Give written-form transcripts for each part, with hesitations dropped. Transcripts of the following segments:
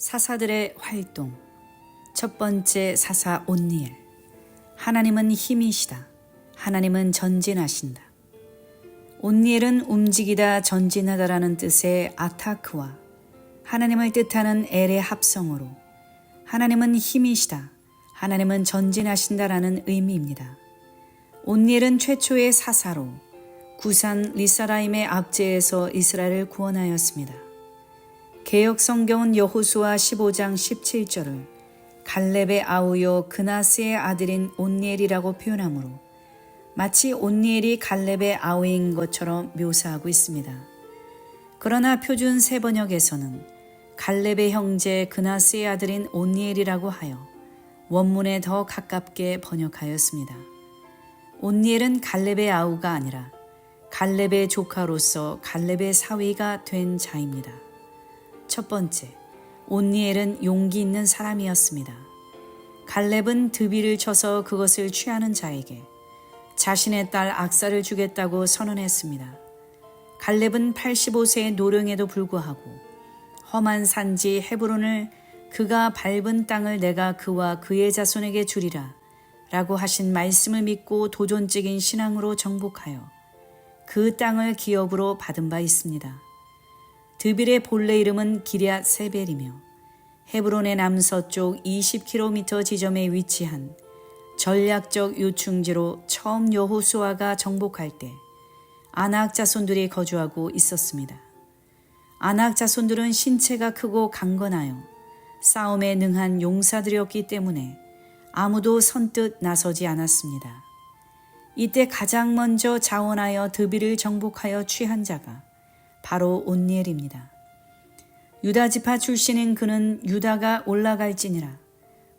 사사들의 활동. 첫 번째 사사 온니엘. 하나님은 힘이시다. 하나님은 전진하신다. 온니엘은 움직이다 전진하다라는 뜻의 아타크와 하나님을 뜻하는 엘의 합성어로 하나님은 힘이시다. 하나님은 전진하신다라는 의미입니다. 온니엘은 최초의 사사로 구산 리사라임의 압제에서 이스라엘을 구원하였습니다. 개역 성경은 여호수아 15장 17절을 갈렙의 아우요 그나스의 아들인 온니엘이라고 표현하므로 마치 온니엘이 갈렙의 아우인 것처럼 묘사하고 있습니다. 그러나 표준 세번역에서는 갈렙의 형제 그나스의 아들인 온니엘이라고 하여 원문에 더 가깝게 번역하였습니다. 온니엘은 갈렙의 아우가 아니라 갈렙의 조카로서 갈렙의 사위가 된 자입니다. 첫 번째, 온니엘은 용기 있는 사람이었습니다. 갈렙은 드비를 쳐서 그것을 취하는 자에게 자신의 딸 악사를 주겠다고 선언했습니다. 갈렙은 85세의 노령에도 불구하고 험한 산지 헤브론을 그가 밟은 땅을 내가 그와 그의 자손에게 주리라 라고 하신 말씀을 믿고 도전적인 신앙으로 정복하여 그 땅을 기업으로 받은 바 있습니다. 드빌의 본래 이름은 기럇 세벨이며 헤브론의 남서쪽 20km 지점에 위치한 전략적 요충지로 처음 여호수아가 정복할 때 아낙 자손들이 거주하고 있었습니다. 아낙 자손들은 신체가 크고 강건하여 싸움에 능한 용사들이었기 때문에 아무도 선뜻 나서지 않았습니다. 이때 가장 먼저 자원하여 드빌을 정복하여 취한 자가 바로 온니엘입니다. 유다 지파 출신인 그는 유다가 올라갈지니라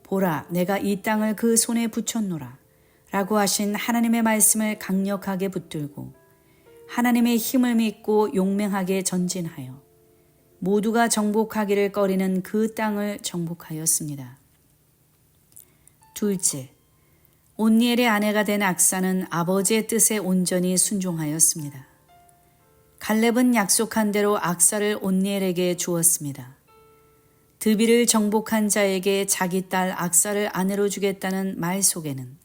보라 내가 이 땅을 그 손에 붙였노라 라고 하신 하나님의 말씀을 강력하게 붙들고 하나님의 힘을 믿고 용맹하게 전진하여 모두가 정복하기를 꺼리는 그 땅을 정복하였습니다. 둘째, 온니엘의 아내가 된 악사는 아버지의 뜻에 온전히 순종하였습니다. 갈렙은 약속한 대로 악사를 온니엘에게 주었습니다. 드비를 정복한 자에게 자기 딸 악사를 아내로 주겠다는 말 속에는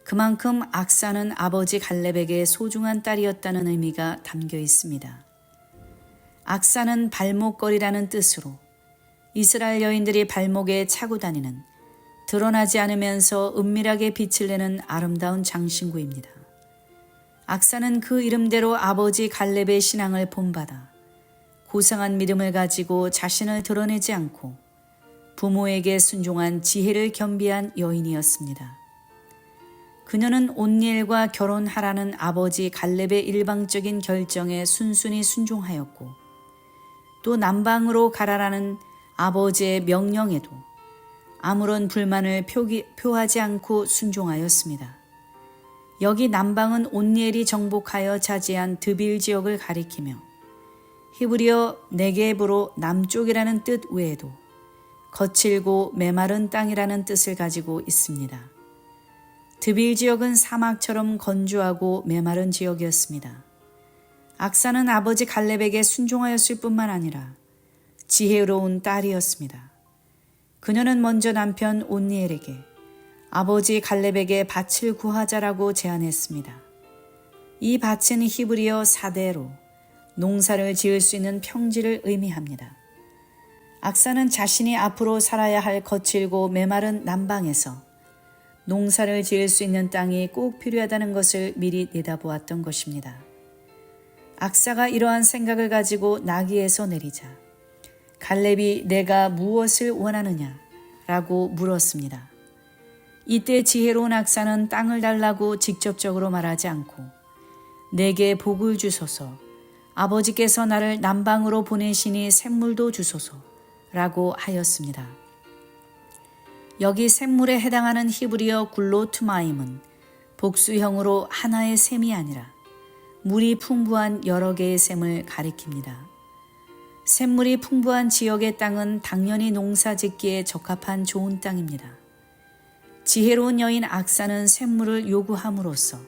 그만큼 악사는 아버지 갈렙에게 소중한 딸이었다는 의미가 담겨 있습니다. 악사는 발목걸이라는 뜻으로 이스라엘 여인들이 발목에 차고 다니는 드러나지 않으면서 은밀하게 빛을 내는 아름다운 장신구입니다. 악사는 그 이름대로 아버지 갈렙의 신앙을 본받아 고상한 믿음을 가지고 자신을 드러내지 않고 부모에게 순종한 지혜를 겸비한 여인이었습니다. 그녀는 온니엘과 결혼하라는 아버지 갈렙의 일방적인 결정에 순순히 순종하였고 또 남방으로 가라라는 아버지의 명령에도 아무런 불만을 표하지 않고 순종하였습니다. 여기 남방은 온니엘이 정복하여 차지한 드빌 지역을 가리키며 히브리어 네겝으로 남쪽이라는 뜻 외에도 거칠고 메마른 땅이라는 뜻을 가지고 있습니다. 드빌 지역은 사막처럼 건조하고 메마른 지역이었습니다. 악사는 아버지 갈렙에게 순종하였을 뿐만 아니라 지혜로운 딸이었습니다. 그녀는 먼저 남편 온니엘에게 아버지 갈렙에게 밭을 구하자라고 제안했습니다. 이 밭은 히브리어 사대로 농사를 지을 수 있는 평지를 의미합니다. 악사는 자신이 앞으로 살아야 할 거칠고 메마른 남방에서 농사를 지을 수 있는 땅이 꼭 필요하다는 것을 미리 내다보았던 것입니다. 악사가 이러한 생각을 가지고 나귀에서 내리자 갈렙이 내가 무엇을 원하느냐 라고 물었습니다. 이때 지혜로운 악사는 땅을 달라고 직접적으로 말하지 않고 내게 복을 주소서 아버지께서 나를 남방으로 보내시니 샘물도 주소서 라고 하였습니다. 여기 샘물에 해당하는 히브리어 굴로투마임은 복수형으로 하나의 샘이 아니라 물이 풍부한 여러 개의 샘을 가리킵니다. 샘물이 풍부한 지역의 땅은 당연히 농사 짓기에 적합한 좋은 땅입니다. 지혜로운 여인 악사는 샘물을 요구함으로써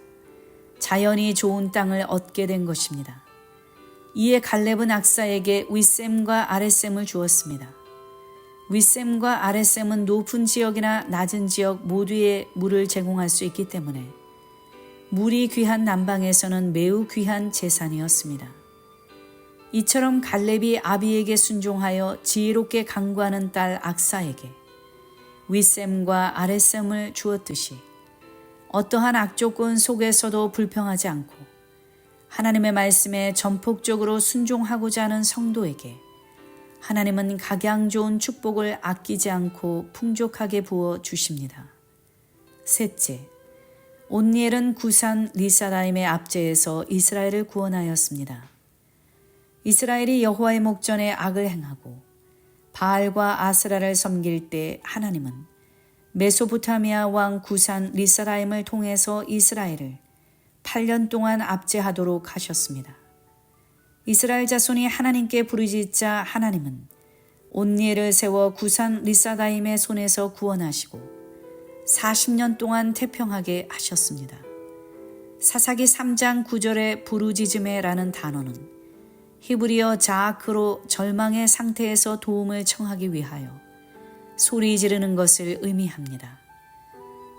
자연이 좋은 땅을 얻게 된 것입니다. 이에 갈렙은 악사에게 윗셈과 아랫셈을 주었습니다. 윗샘과 아랫샘은 높은 지역이나 낮은 지역 모두에 물을 제공할 수 있기 때문에 물이 귀한 남방에서는 매우 귀한 재산이었습니다. 이처럼 갈렙이 아비에게 순종하여 지혜롭게 강구하는 딸 악사에게 윗샘과 아랫샘을 주었듯이 어떠한 악조건 속에서도 불평하지 않고 하나님의 말씀에 전폭적으로 순종하고자 하는 성도에게 하나님은 각양 좋은 축복을 아끼지 않고 풍족하게 부어 주십니다. 셋째, 온니엘은 구산 리사라임의 압제에서 이스라엘을 구원하였습니다. 이스라엘이 여호와의 목전에 악을 행하고 바알과 아스라를 섬길 때 하나님은 메소포타미아 왕 구산 리사라임을 통해서 이스라엘을 8년 동안 압제하도록 하셨습니다. 이스라엘 자손이 하나님께 부르짖자 하나님은 온니엘을 세워 구산 리사다임의 손에서 구원하시고 40년 동안 태평하게 하셨습니다. 사사기 3장 9절의 부르짖음에라는 단어는 히브리어 자아크로 절망의 상태에서 도움을 청하기 위하여 소리 지르는 것을 의미합니다.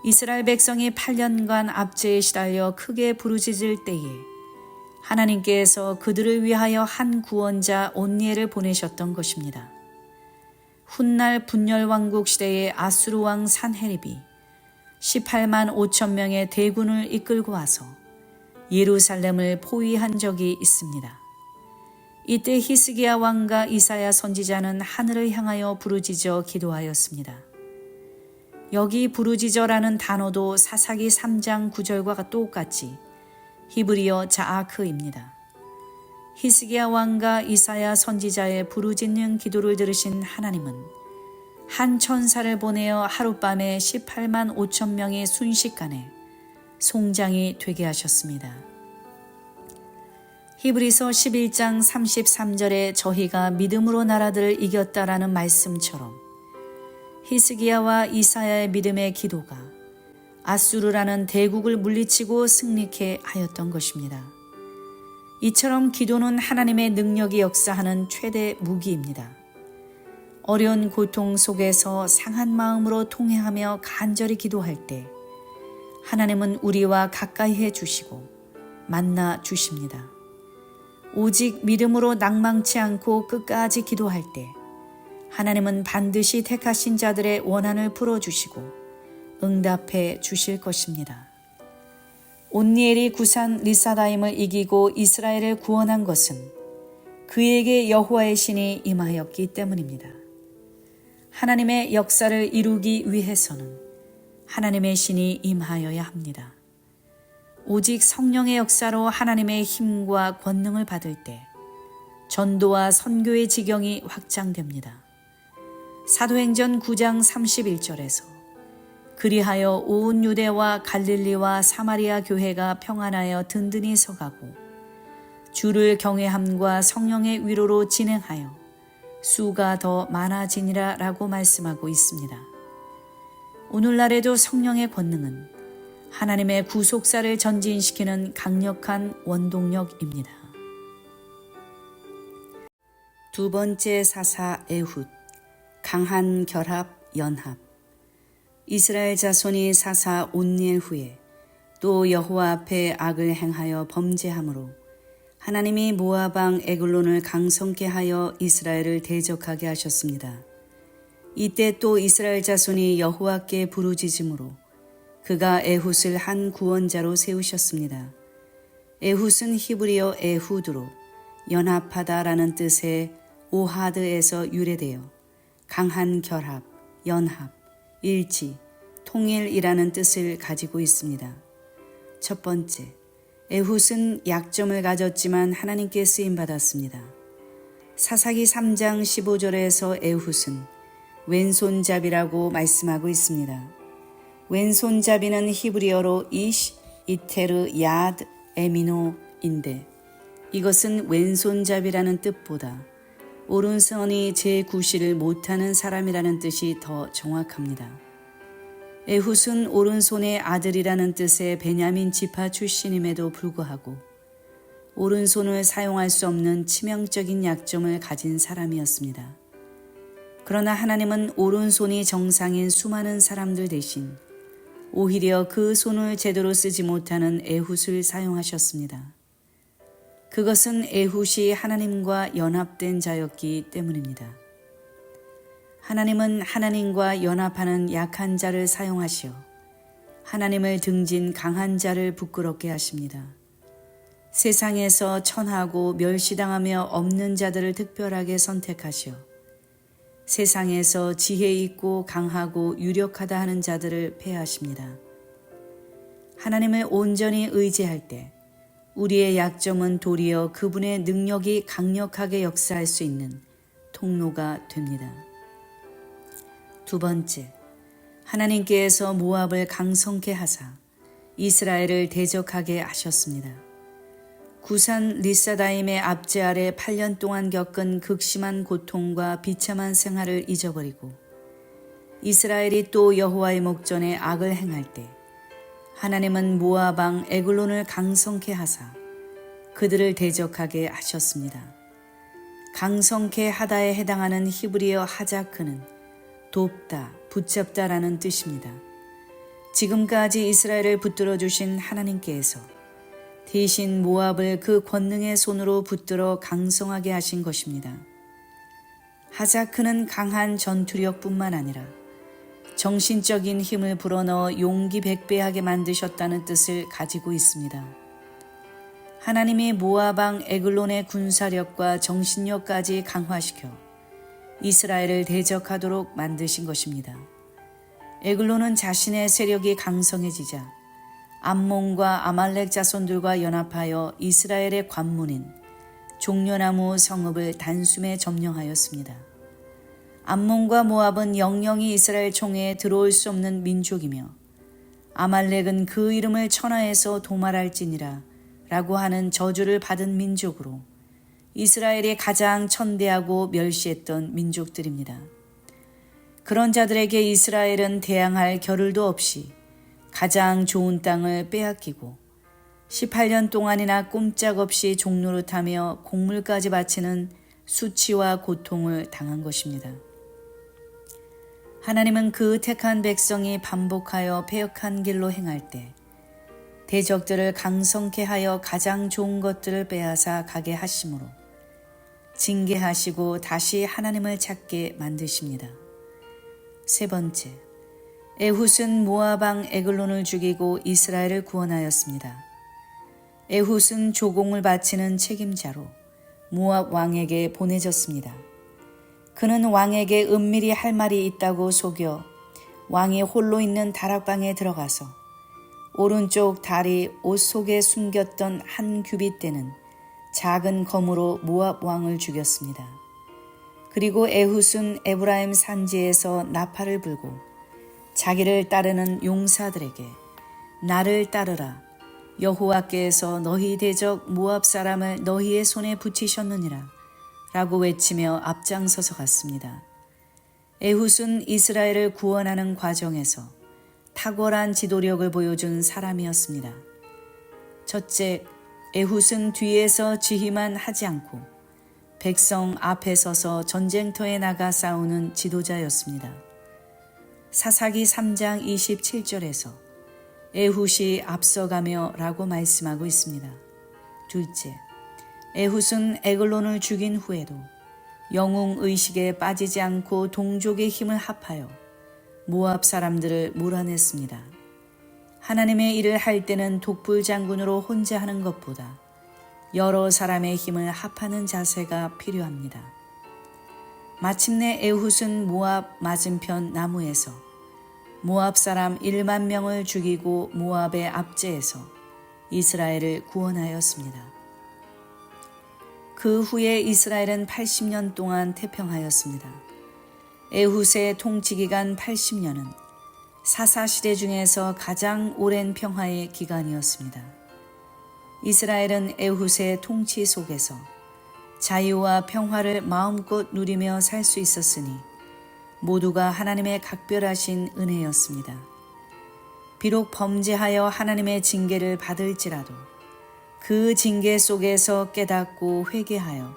이스라엘 백성이 8년간 압제에 시달려 크게 부르짖을 때에 하나님께서 그들을 위하여 한 구원자 온니엘을 보내셨던 것입니다. 훗날 분열왕국 시대의 아수르 왕 산헤립이 18만 5천 명의 대군을 이끌고 와서 예루살렘을 포위한 적이 있습니다. 이때 히스기야 왕과 이사야 선지자는 하늘을 향하여 부르짖어 기도하였습니다. 여기 부르짖어라는 단어도 사사기 3장 9절과 똑같이 히브리어 자아크입니다. 히스기야 왕과 이사야 선지자의 부르짖는 기도를 들으신 하나님은 한 천사를 보내어 하룻밤에 18만 5천 명이 순식간에 송장이 되게 하셨습니다. 히브리서 11장 33절에 저희가 믿음으로 나라들을 이겼다라는 말씀처럼 히스기야와 이사야의 믿음의 기도가 아수르라는 대국을 물리치고 승리케 하였던 것입니다. 이처럼 기도는 하나님의 능력이 역사하는 최대 무기입니다. 어려운 고통 속에서 상한 마음으로 통회하며 간절히 기도할 때 하나님은 우리와 가까이 해 주시고 만나 주십니다. 오직 믿음으로 낭망치 않고 끝까지 기도할 때 하나님은 반드시 택하신 자들의 원한을 풀어주시고 응답해 주실 것입니다. 온니엘이 구산 리사다임을 이기고 이스라엘을 구원한 것은 그에게 여호와의 신이 임하였기 때문입니다. 하나님의 역사를 이루기 위해서는 하나님의 신이 임하여야 합니다. 오직 성령의 역사로 하나님의 힘과 권능을 받을 때 전도와 선교의 지경이 확장됩니다. 사도행전 9장 31절에서 그리하여 온 유대와 갈릴리와 사마리아 교회가 평안하여 든든히 서가고 주를 경외함과 성령의 위로로 진행하여 수가 더 많아지니라 라고 말씀하고 있습니다. 오늘날에도 성령의 권능은 하나님의 구속사를 전진시키는 강력한 원동력입니다. 두 번째 사사 에훗, 강한 결합, 연합. 이스라엘 자손이 사사 온니엘 후에 또 여호와 앞에 악을 행하여 범죄함으로 하나님이 모압 왕 에글론을 강성케 하여 이스라엘을 대적하게 하셨습니다. 이때 또 이스라엘 자손이 여호와께 부르짖음으로 그가 에훗을 한 구원자로 세우셨습니다. 에훗은 히브리어 에후드로 연합하다라는 뜻의 오하드에서 유래되어 강한 결합, 연합, 일치, 통일이라는 뜻을 가지고 있습니다. 첫 번째, 에훗은 약점을 가졌지만 하나님께 쓰임받았습니다. 사사기 3장 15절에서 에훗은 왼손잡이라고 말씀하고 있습니다. 왼손잡이는 히브리어로 이시, 이테르, 야드, 에미노인데 이것은 왼손잡이라는 뜻보다 오른손이 제9시를 못하는 사람이라는 뜻이 더 정확합니다. 에훗은 오른손의 아들이라는 뜻의 베냐민 지파 출신임에도 불구하고 오른손을 사용할 수 없는 치명적인 약점을 가진 사람이었습니다. 그러나 하나님은 오른손이 정상인 수많은 사람들 대신 오히려 그 손을 제대로 쓰지 못하는 에훗을 사용하셨습니다. 그것은 에훗이 하나님과 연합된 자였기 때문입니다. 하나님은 하나님과 연합하는 약한 자를 사용하시어 하나님을 등진 강한 자를 부끄럽게 하십니다. 세상에서 천하고 멸시당하며 없는 자들을 특별하게 선택하시어 세상에서 지혜 있고 강하고 유력하다 하는 자들을 폐하십니다. 하나님을 온전히 의지할 때 우리의 약점은 도리어 그분의 능력이 강력하게 역사할 수 있는 통로가 됩니다. 두 번째, 하나님께서 모압을 강성케 하사 이스라엘을 대적하게 하셨습니다. 구산 리사다임의 압제 아래 8년 동안 겪은 극심한 고통과 비참한 생활을 잊어버리고 이스라엘이 또 여호와의 목전에 악을 행할 때 하나님은 모압 왕 에글론을 강성케 하사 그들을 대적하게 하셨습니다. 강성케 하다에 해당하는 히브리어 하자크는 돕다, 붙잡다라는 뜻입니다. 지금까지 이스라엘을 붙들어 주신 하나님께서 대신 모압을 그 권능의 손으로 붙들어 강성하게 하신 것입니다. 하자크는 강한 전투력뿐만 아니라 정신적인 힘을 불어넣어 용기 백배하게 만드셨다는 뜻을 가지고 있습니다. 하나님이 모압 왕 에글론의 군사력과 정신력까지 강화시켜 이스라엘을 대적하도록 만드신 것입니다. 에글론은 자신의 세력이 강성해지자 암몬과 아말렉 자손들과 연합하여 이스라엘의 관문인 종려나무 성읍을 단숨에 점령하였습니다. 암몬과 모압은 영영이 이스라엘 총회에 들어올 수 없는 민족이며 아말렉은 그 이름을 천하에서 도말할지니라 라고 하는 저주를 받은 민족으로 이스라엘이 가장 천대하고 멸시했던 민족들입니다. 그런 자들에게 이스라엘은 대항할 겨를도 없이 가장 좋은 땅을 빼앗기고 18년 동안이나 꼼짝없이 종노릇하며 곡물까지 바치는 수치와 고통을 당한 것입니다. 하나님은 그 택한 백성이 반복하여 패역한 길로 행할 때 대적들을 강성케 하여 가장 좋은 것들을 빼앗아 가게 하심으로 징계하시고 다시 하나님을 찾게 만드십니다. 세 번째, 에훗은 모압 왕 에글론을 죽이고 이스라엘을 구원하였습니다. 에훗은 조공을 바치는 책임자로 모압 왕에게 보내졌습니다. 그는 왕에게 은밀히 할 말이 있다고 속여 왕이 홀로 있는 다락방에 들어가서 오른쪽 다리 옷 속에 숨겼던 한 규빗대는 작은 검으로 모압 왕을 죽였습니다. 그리고 에훗은 에브라임 산지에서 나팔을 불고 자기를 따르는 용사들에게 나를 따르라, 여호와께서 너희 대적 모압 사람을 너희의 손에 붙이셨느니라 라고 외치며 앞장서서 갔습니다. 에훗은 이스라엘을 구원하는 과정에서 탁월한 지도력을 보여준 사람이었습니다. 첫째, 에훗은 뒤에서 지휘만 하지 않고 백성 앞에 서서 전쟁터에 나가 싸우는 지도자였습니다. 사사기 3장 27절에서 에훗이 앞서가며 라고 말씀하고 있습니다. 둘째, 에훗은 에글론을 죽인 후에도 영웅의식에 빠지지 않고 동족의 힘을 합하여 모압 사람들을 몰아냈습니다. 하나님의 일을 할 때는 독불장군으로 혼자 하는 것보다 여러 사람의 힘을 합하는 자세가 필요합니다. 마침내 에훗은 모압 맞은편 나무에서 모압 사람 1만 명을 죽이고 모압의 압제에서 이스라엘을 구원하였습니다. 그 후에 이스라엘은 80년 동안 태평하였습니다. 에훗의 통치기간 80년은 사사시대 중에서 가장 오랜 평화의 기간이었습니다. 이스라엘은 에훗의 통치 속에서 자유와 평화를 마음껏 누리며 살 수 있었으니 모두가 하나님의 각별하신 은혜였습니다. 비록 범죄하여 하나님의 징계를 받을지라도 그 징계 속에서 깨닫고 회개하여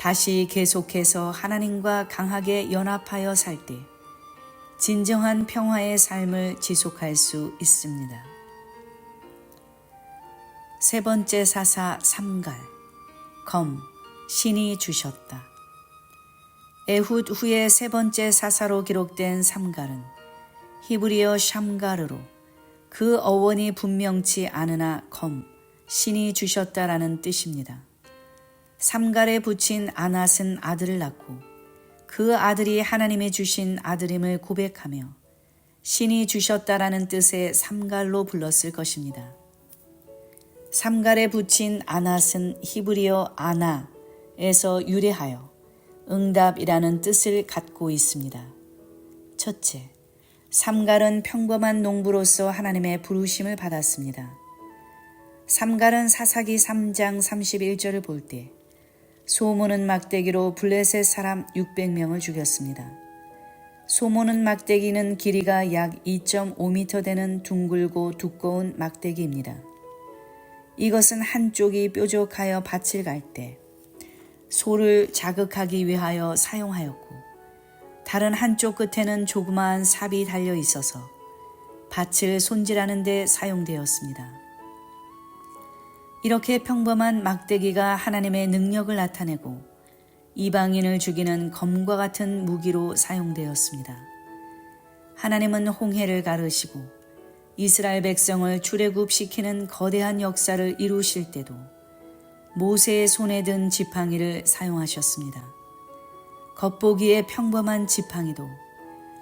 다시 계속해서 하나님과 강하게 연합하여 살 때 진정한 평화의 삶을 지속할 수 있습니다. 세 번째 사사 삼갈, 검, 신이 주셨다. 에훗 후에 세 번째 사사로 기록된 삼갈은 히브리어 샴가르로 그 어원이 분명치 않으나 검, 신이 주셨다라는 뜻입니다. 삼갈에 붙인 아낫은 아들을 낳고 그 아들이 하나님이 주신 아들임을 고백하며 신이 주셨다라는 뜻의 삼갈로 불렀을 것입니다. 삼갈에 붙인 아낫은 히브리어 아나에서 유래하여 응답이라는 뜻을 갖고 있습니다. 첫째, 삼갈은 평범한 농부로서 하나님의 부르심을 받았습니다. 삼갈은 사사기 3장 31절을 볼 때 소모는 막대기로 블레셋 사람 600명을 죽였습니다. 소모는 막대기는 길이가 약 2.5m 되는 둥글고 두꺼운 막대기입니다. 이것은 한쪽이 뾰족하여 밭을 갈 때 소를 자극하기 위하여 사용하였고 다른 한쪽 끝에는 조그마한 삽이 달려 있어서 밭을 손질하는 데 사용되었습니다. 이렇게 평범한 막대기가 하나님의 능력을 나타내고 이방인을 죽이는 검과 같은 무기로 사용되었습니다. 하나님은 홍해를 가르시고 이스라엘 백성을 출애굽시키는 거대한 역사를 이루실 때도 모세의 손에 든 지팡이를 사용하셨습니다. 겉보기에 평범한 지팡이도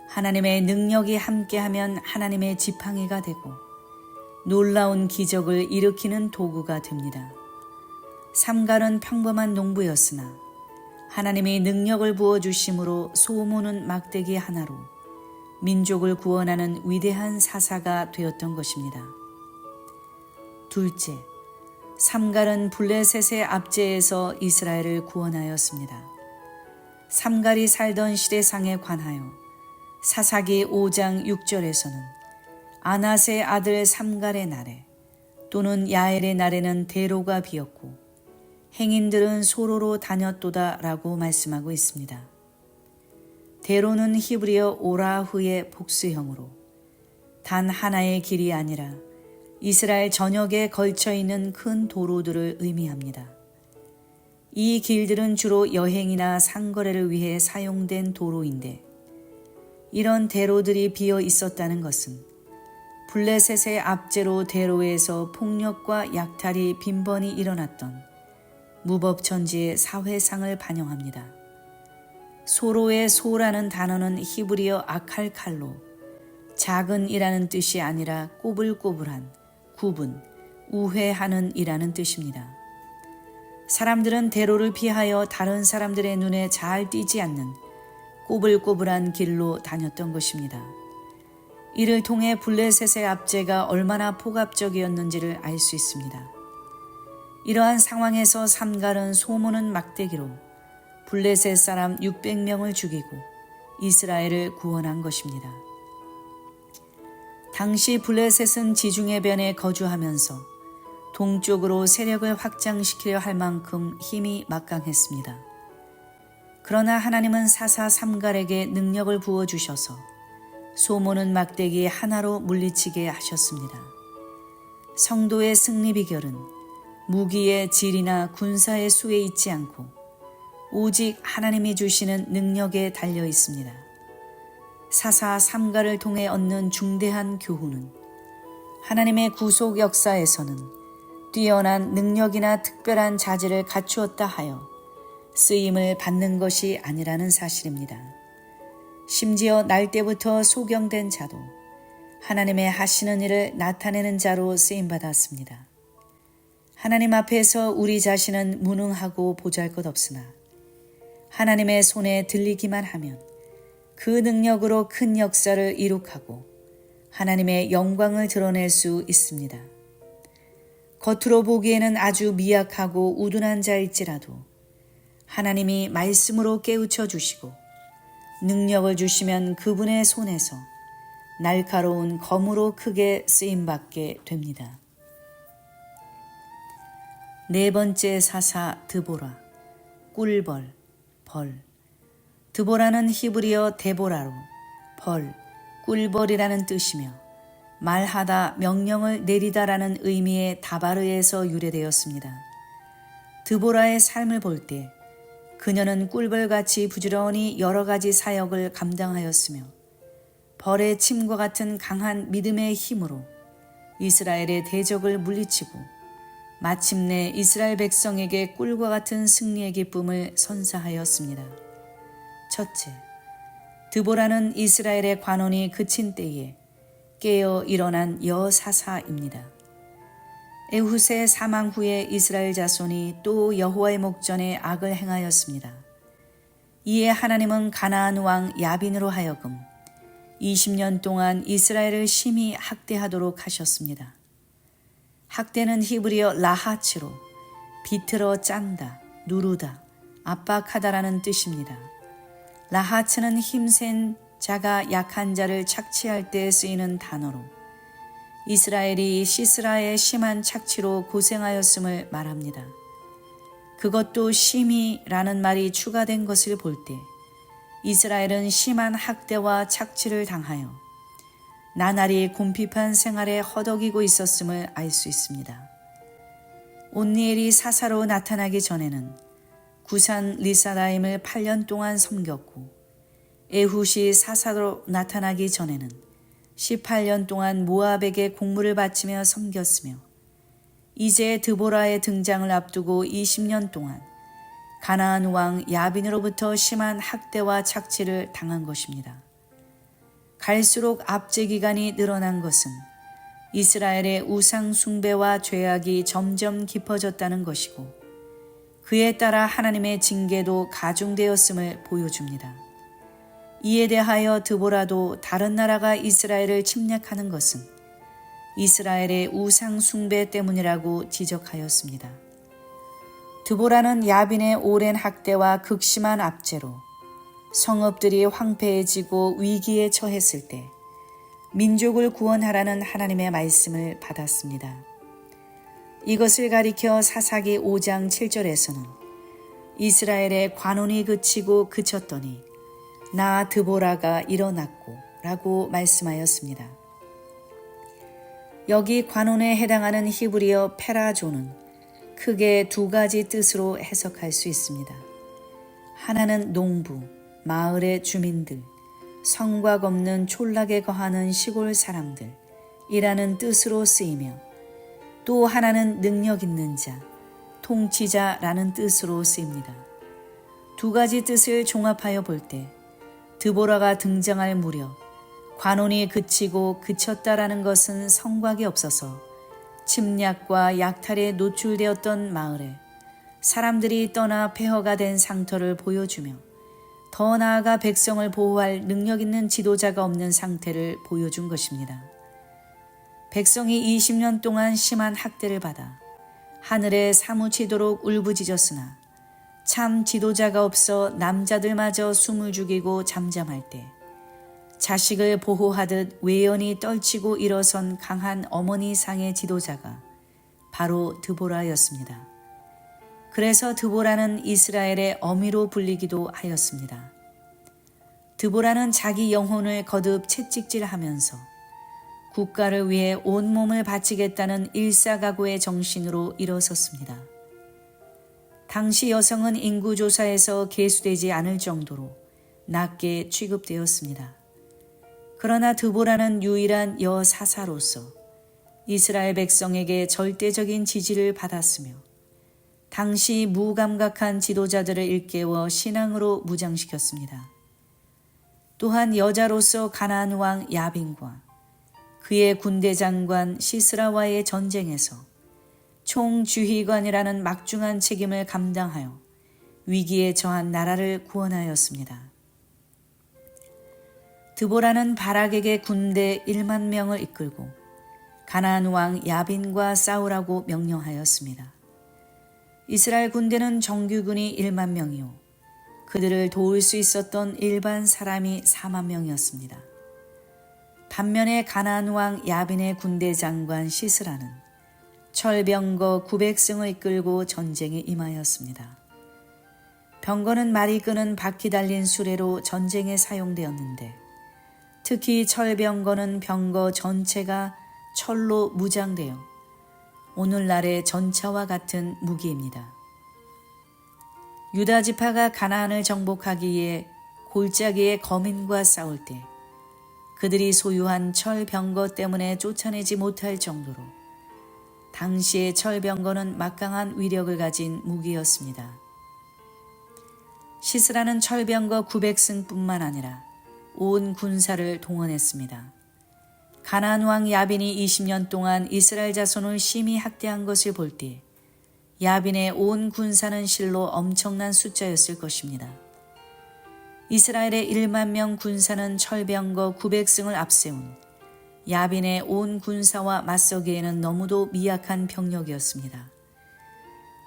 하나님의 능력이 함께하면 하나님의 지팡이가 되고 놀라운 기적을 일으키는 도구가 됩니다. 삼갈은 평범한 농부였으나 하나님이 능력을 부어주심으로 소모는 막대기 하나로 민족을 구원하는 위대한 사사가 되었던 것입니다. 둘째, 삼갈은 블레셋의 압제에서 이스라엘을 구원하였습니다. 삼갈이 살던 시대상에 관하여 사사기 5장 6절에서는 아낫의 아들 삼갈의 날에 또는 야엘의 날에는 대로가 비었고 행인들은 소로로 다녔도다 라고 말씀하고 있습니다. 대로는 히브리어 오라흐의 복수형으로 단 하나의 길이 아니라 이스라엘 전역에 걸쳐 있는 큰 도로들을 의미합니다. 이 길들은 주로 여행이나 상거래를 위해 사용된 도로인데 이런 대로들이 비어 있었다는 것은 블레셋의 압제로 대로에서 폭력과 약탈이 빈번히 일어났던 무법천지의 사회상을 반영합니다. 소로의 소라는 단어는 히브리어 아칼칼로 작은 이라는 뜻이 아니라 꼬불꼬불한, 구분, 우회하는 이라는 뜻입니다. 사람들은 대로를 피하여 다른 사람들의 눈에 잘 띄지 않는 꼬불꼬불한 길로 다녔던 것입니다. 이를 통해 블레셋의 압제가 얼마나 폭압적이었는지를 알 수 있습니다. 이러한 상황에서 삼갈은 소모는 막대기로 블레셋 사람 600명을 죽이고 이스라엘을 구원한 것입니다. 당시 블레셋은 지중해변에 거주하면서 동쪽으로 세력을 확장시키려 할 만큼 힘이 막강했습니다. 그러나 하나님은 사사 삼갈에게 능력을 부어주셔서 소모는 막대기 하나로 물리치게 하셨습니다. 성도의 승리 비결은 무기의 질이나 군사의 수에 있지 않고 오직 하나님이 주시는 능력에 달려 있습니다. 사사 삼갈을 통해 얻는 중대한 교훈은 하나님의 구속 역사에서는 뛰어난 능력이나 특별한 자질을 갖추었다 하여 쓰임을 받는 것이 아니라는 사실입니다. 심지어 날 때부터 소경된 자도 하나님의 하시는 일을 나타내는 자로 쓰임받았습니다. 하나님 앞에서 우리 자신은 무능하고 보잘것없으나 하나님의 손에 들리기만 하면 그 능력으로 큰 역사를 이룩하고 하나님의 영광을 드러낼 수 있습니다. 겉으로 보기에는 아주 미약하고 우둔한 자일지라도 하나님이 말씀으로 깨우쳐 주시고 능력을 주시면 그분의 손에서 날카로운 검으로 크게 쓰임받게 됩니다. 네 번째 사사 드보라, 꿀벌, 벌. 드보라는 히브리어 데보라로 벌, 꿀벌이라는 뜻이며 말하다, 명령을 내리다라는 의미의 다바르에서 유래되었습니다. 드보라의 삶을 볼 때 그녀는 꿀벌같이 부지런히 여러 가지 사역을 감당하였으며 벌의 침과 같은 강한 믿음의 힘으로 이스라엘의 대적을 물리치고 마침내 이스라엘 백성에게 꿀과 같은 승리의 기쁨을 선사하였습니다. 첫째, 드보라는 이스라엘의 관원이 그친 때에 깨어 일어난 여사사입니다. 에훗의 사망 후에 이스라엘 자손이 또 여호와의 목전에 악을 행하였습니다. 이에 하나님은 가나안 왕 야빈으로 하여금 20년 동안 이스라엘을 심히 학대하도록 하셨습니다. 학대는 히브리어 라하츠로 비틀어 짠다, 누르다, 압박하다라는 뜻입니다. 라하츠는 힘센 자가 약한 자를 착취할 때 쓰이는 단어로 이스라엘이 시스라의 심한 착취로 고생하였음을 말합니다. 그것도 심히라는 말이 추가된 것을 볼 때 이스라엘은 심한 학대와 착취를 당하여 나날이 곰핍한 생활에 허덕이고 있었음을 알 수 있습니다. 온니엘이 사사로 나타나기 전에는 구산 리사라임을 8년 동안 섬겼고 에훗이 사사로 나타나기 전에는 18년 동안 모압에게 공물을 바치며 섬겼으며 이제 드보라의 등장을 앞두고 20년 동안 가나안 왕 야빈으로부터 심한 학대와 착취를 당한 것입니다. 갈수록 압제 기간이 늘어난 것은 이스라엘의 우상 숭배와 죄악이 점점 깊어졌다는 것이고 그에 따라 하나님의 징계도 가중되었음을 보여줍니다. 이에 대하여 드보라도 다른 나라가 이스라엘을 침략하는 것은 이스라엘의 우상 숭배 때문이라고 지적하였습니다. 드보라는 야빈의 오랜 학대와 극심한 압제로 성읍들이 황폐해지고 위기에 처했을 때 민족을 구원하라는 하나님의 말씀을 받았습니다. 이것을 가리켜 사사기 5장 7절에서는 이스라엘의 관원이 그치고 그쳤더니 나 드보라가 일어났고 라고 말씀하였습니다. 여기 관원에 해당하는 히브리어 페라조는 크게 두 가지 뜻으로 해석할 수 있습니다. 하나는 농부, 마을의 주민들, 성곽 없는 촌락에 거하는 시골 사람들이라는 뜻으로 쓰이며 또 하나는 능력 있는 자, 통치자라는 뜻으로 쓰입니다. 두 가지 뜻을 종합하여 볼 때 드보라가 등장할 무렵 관원이 그치고 그쳤다라는 것은 성곽이 없어서 침략과 약탈에 노출되었던 마을에 사람들이 떠나 폐허가 된 상태를 보여주며 더 나아가 백성을 보호할 능력 있는 지도자가 없는 상태를 보여준 것입니다. 백성이 20년 동안 심한 학대를 받아 하늘에 사무치도록 울부짖었으나 참 지도자가 없어 남자들마저 숨을 죽이고 잠잠할 때 자식을 보호하듯 외연히 떨치고 일어선 강한 어머니 상의 지도자가 바로 드보라였습니다. 그래서 드보라는 이스라엘의 어미로 불리기도 하였습니다. 드보라는 자기 영혼을 거듭 채찍질하면서 국가를 위해 온몸을 바치겠다는 일사각오의 정신으로 일어섰습니다. 당시 여성은 인구조사에서 계수되지 않을 정도로 낮게 취급되었습니다. 그러나 드보라는 유일한 여사사로서 이스라엘 백성에게 절대적인 지지를 받았으며 당시 무감각한 지도자들을 일깨워 신앙으로 무장시켰습니다. 또한 여자로서 가나안 왕 야빈과 그의 군대 장관 시스라와의 전쟁에서 총주휘관이라는 막중한 책임을 감당하여 위기에 처한 나라를 구원하였습니다. 드보라는 바락에게 군대 1만 명을 이끌고 가나안 왕 야빈과 싸우라고 명령하였습니다. 이스라엘 군대는 정규군이 1만 명이요 그들을 도울 수 있었던 일반 사람이 4만 명이었습니다. 반면에 가나안 왕 야빈의 군대 장관 시스라는 철병거 900승을 이끌고 전쟁에 임하였습니다. 병거는 말이 끄는 바퀴 달린 수레로 전쟁에 사용되었는데 특히 철병거는 병거 전체가 철로 무장되어 오늘날의 전차와 같은 무기입니다. 유다 지파가 가나안을 정복하기 위해 골짜기의 거민과 싸울 때 그들이 소유한 철병거 때문에 쫓아내지 못할 정도로 당시의 철병거는 막강한 위력을 가진 무기였습니다. 시스라는 철병거 900승뿐만 아니라 온 군사를 동원했습니다. 가나안 왕 야빈이 20년 동안 이스라엘 자손을 심히 학대한 것을 볼 때 야빈의 온 군사는 실로 엄청난 숫자였을 것입니다. 이스라엘의 1만 명 군사는 철병거 900승을 앞세운 야빈의 온 군사와 맞서기에는 너무도 미약한 병력이었습니다.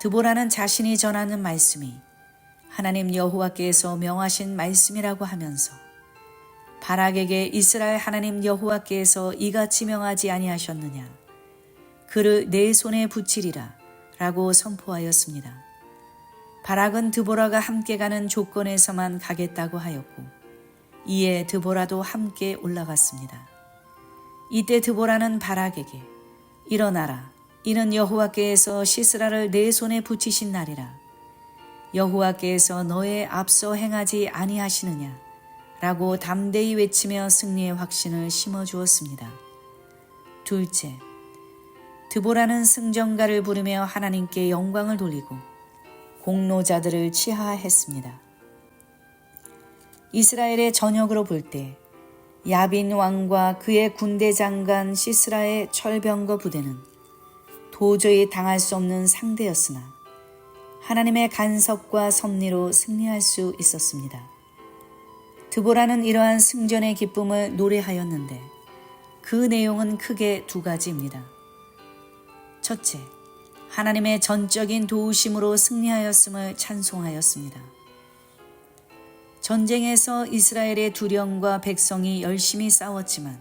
드보라는 자신이 전하는 말씀이 하나님 여호와께서 명하신 말씀이라고 하면서 바락에게 이스라엘 하나님 여호와께서 이같이 명하지 아니하셨느냐 그를 내 손에 붙이리라 라고 선포하였습니다. 바락은 드보라가 함께 가는 조건에서만 가겠다고 하였고 이에 드보라도 함께 올라갔습니다. 이때 드보라는 바락에게 일어나라 이는 여호와께서 시스라를 내 손에 붙이신 날이라 여호와께서 너의 앞서 행하지 아니하시느냐 라고 담대히 외치며 승리의 확신을 심어주었습니다. 둘째, 드보라는 승전가를 부르며 하나님께 영광을 돌리고 공로자들을 치하했습니다. 이스라엘의 전역으로 볼 때 야빈 왕과 그의 군대 장관 시스라의 철병거 부대는 도저히 당할 수 없는 상대였으나 하나님의 간섭과 섭리로 승리할 수 있었습니다. 드보라는 이러한 승전의 기쁨을 노래하였는데 그 내용은 크게 두 가지입니다. 첫째, 하나님의 전적인 도우심으로 승리하였음을 찬송하였습니다. 전쟁에서 이스라엘의 두령과 백성이 열심히 싸웠지만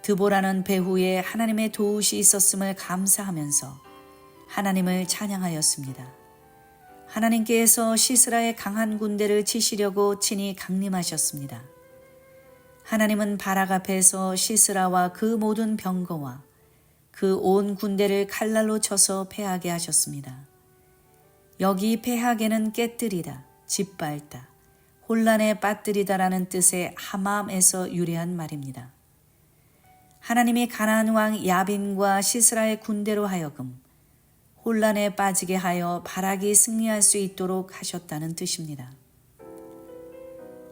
드보라는 배후에 하나님의 도우시 있었음을 감사하면서 하나님을 찬양하였습니다. 하나님께서 시스라의 강한 군대를 치시려고 친히 강림하셨습니다. 하나님은 바락 앞에서 시스라와 그 모든 병거와 그 온 군대를 칼날로 쳐서 패하게 하셨습니다. 여기 패하게는 깨뜨리다, 짓밟다, 혼란에 빠뜨리다라는 뜻의 하맘에서 유래한 말입니다. 하나님이 가나안 왕 야빈과 시스라의 군대로 하여금 혼란에 빠지게 하여 바락이 승리할 수 있도록 하셨다는 뜻입니다.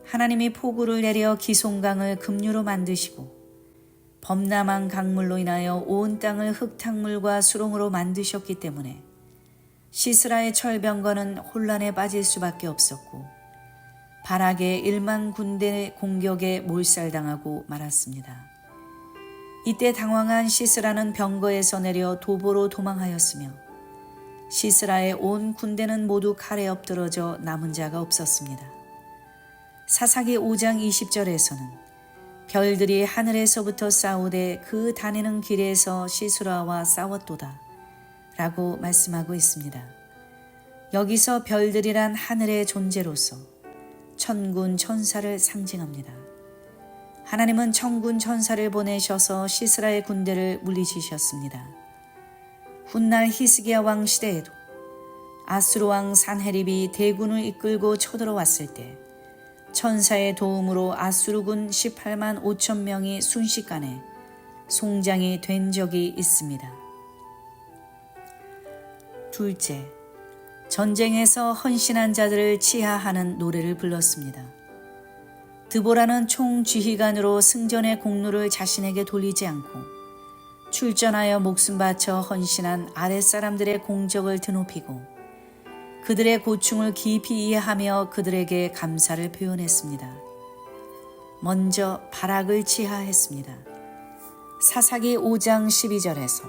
하나님이 폭우를 내려 기송강을 급류로 만드시고 범람한 강물로 인하여 온 땅을 흙탕물과 수렁으로 만드셨기 때문에 시스라의 철병거는 혼란에 빠질 수밖에 없었고 바락의 1만 군대 공격에 몰살당하고 말았습니다. 이때 당황한 시스라는 병거에서 내려 도보로 도망하였으며 시스라의 온 군대는 모두 칼에 엎드러져 남은 자가 없었습니다. 사사기 5장 20절에서는 별들이 하늘에서부터 싸우되 그 다니는 길에서 시스라와 싸웠도다 라고 말씀하고 있습니다. 여기서 별들이란 하늘의 존재로서 천군 천사를 상징합니다. 하나님은 천군 천사를 보내셔서 시스라의 군대를 물리치셨습니다. 훗날 히스기야 왕 시대에도 아수르 왕 산헤립이 대군을 이끌고 쳐들어왔을 때 천사의 도움으로 아수르군 18만 5천 명이 순식간에 송장이 된 적이 있습니다. 둘째, 전쟁에서 헌신한 자들을 치하하는 노래를 불렀습니다. 드보라는 총지휘관으로 승전의 공로를 자신에게 돌리지 않고 출전하여 목숨 바쳐 헌신한 아랫사람들의 공적을 드높이고 그들의 고충을 깊이 이해하며 그들에게 감사를 표현했습니다. 먼저 바락을 치하했습니다. 사사기 5장 12절에서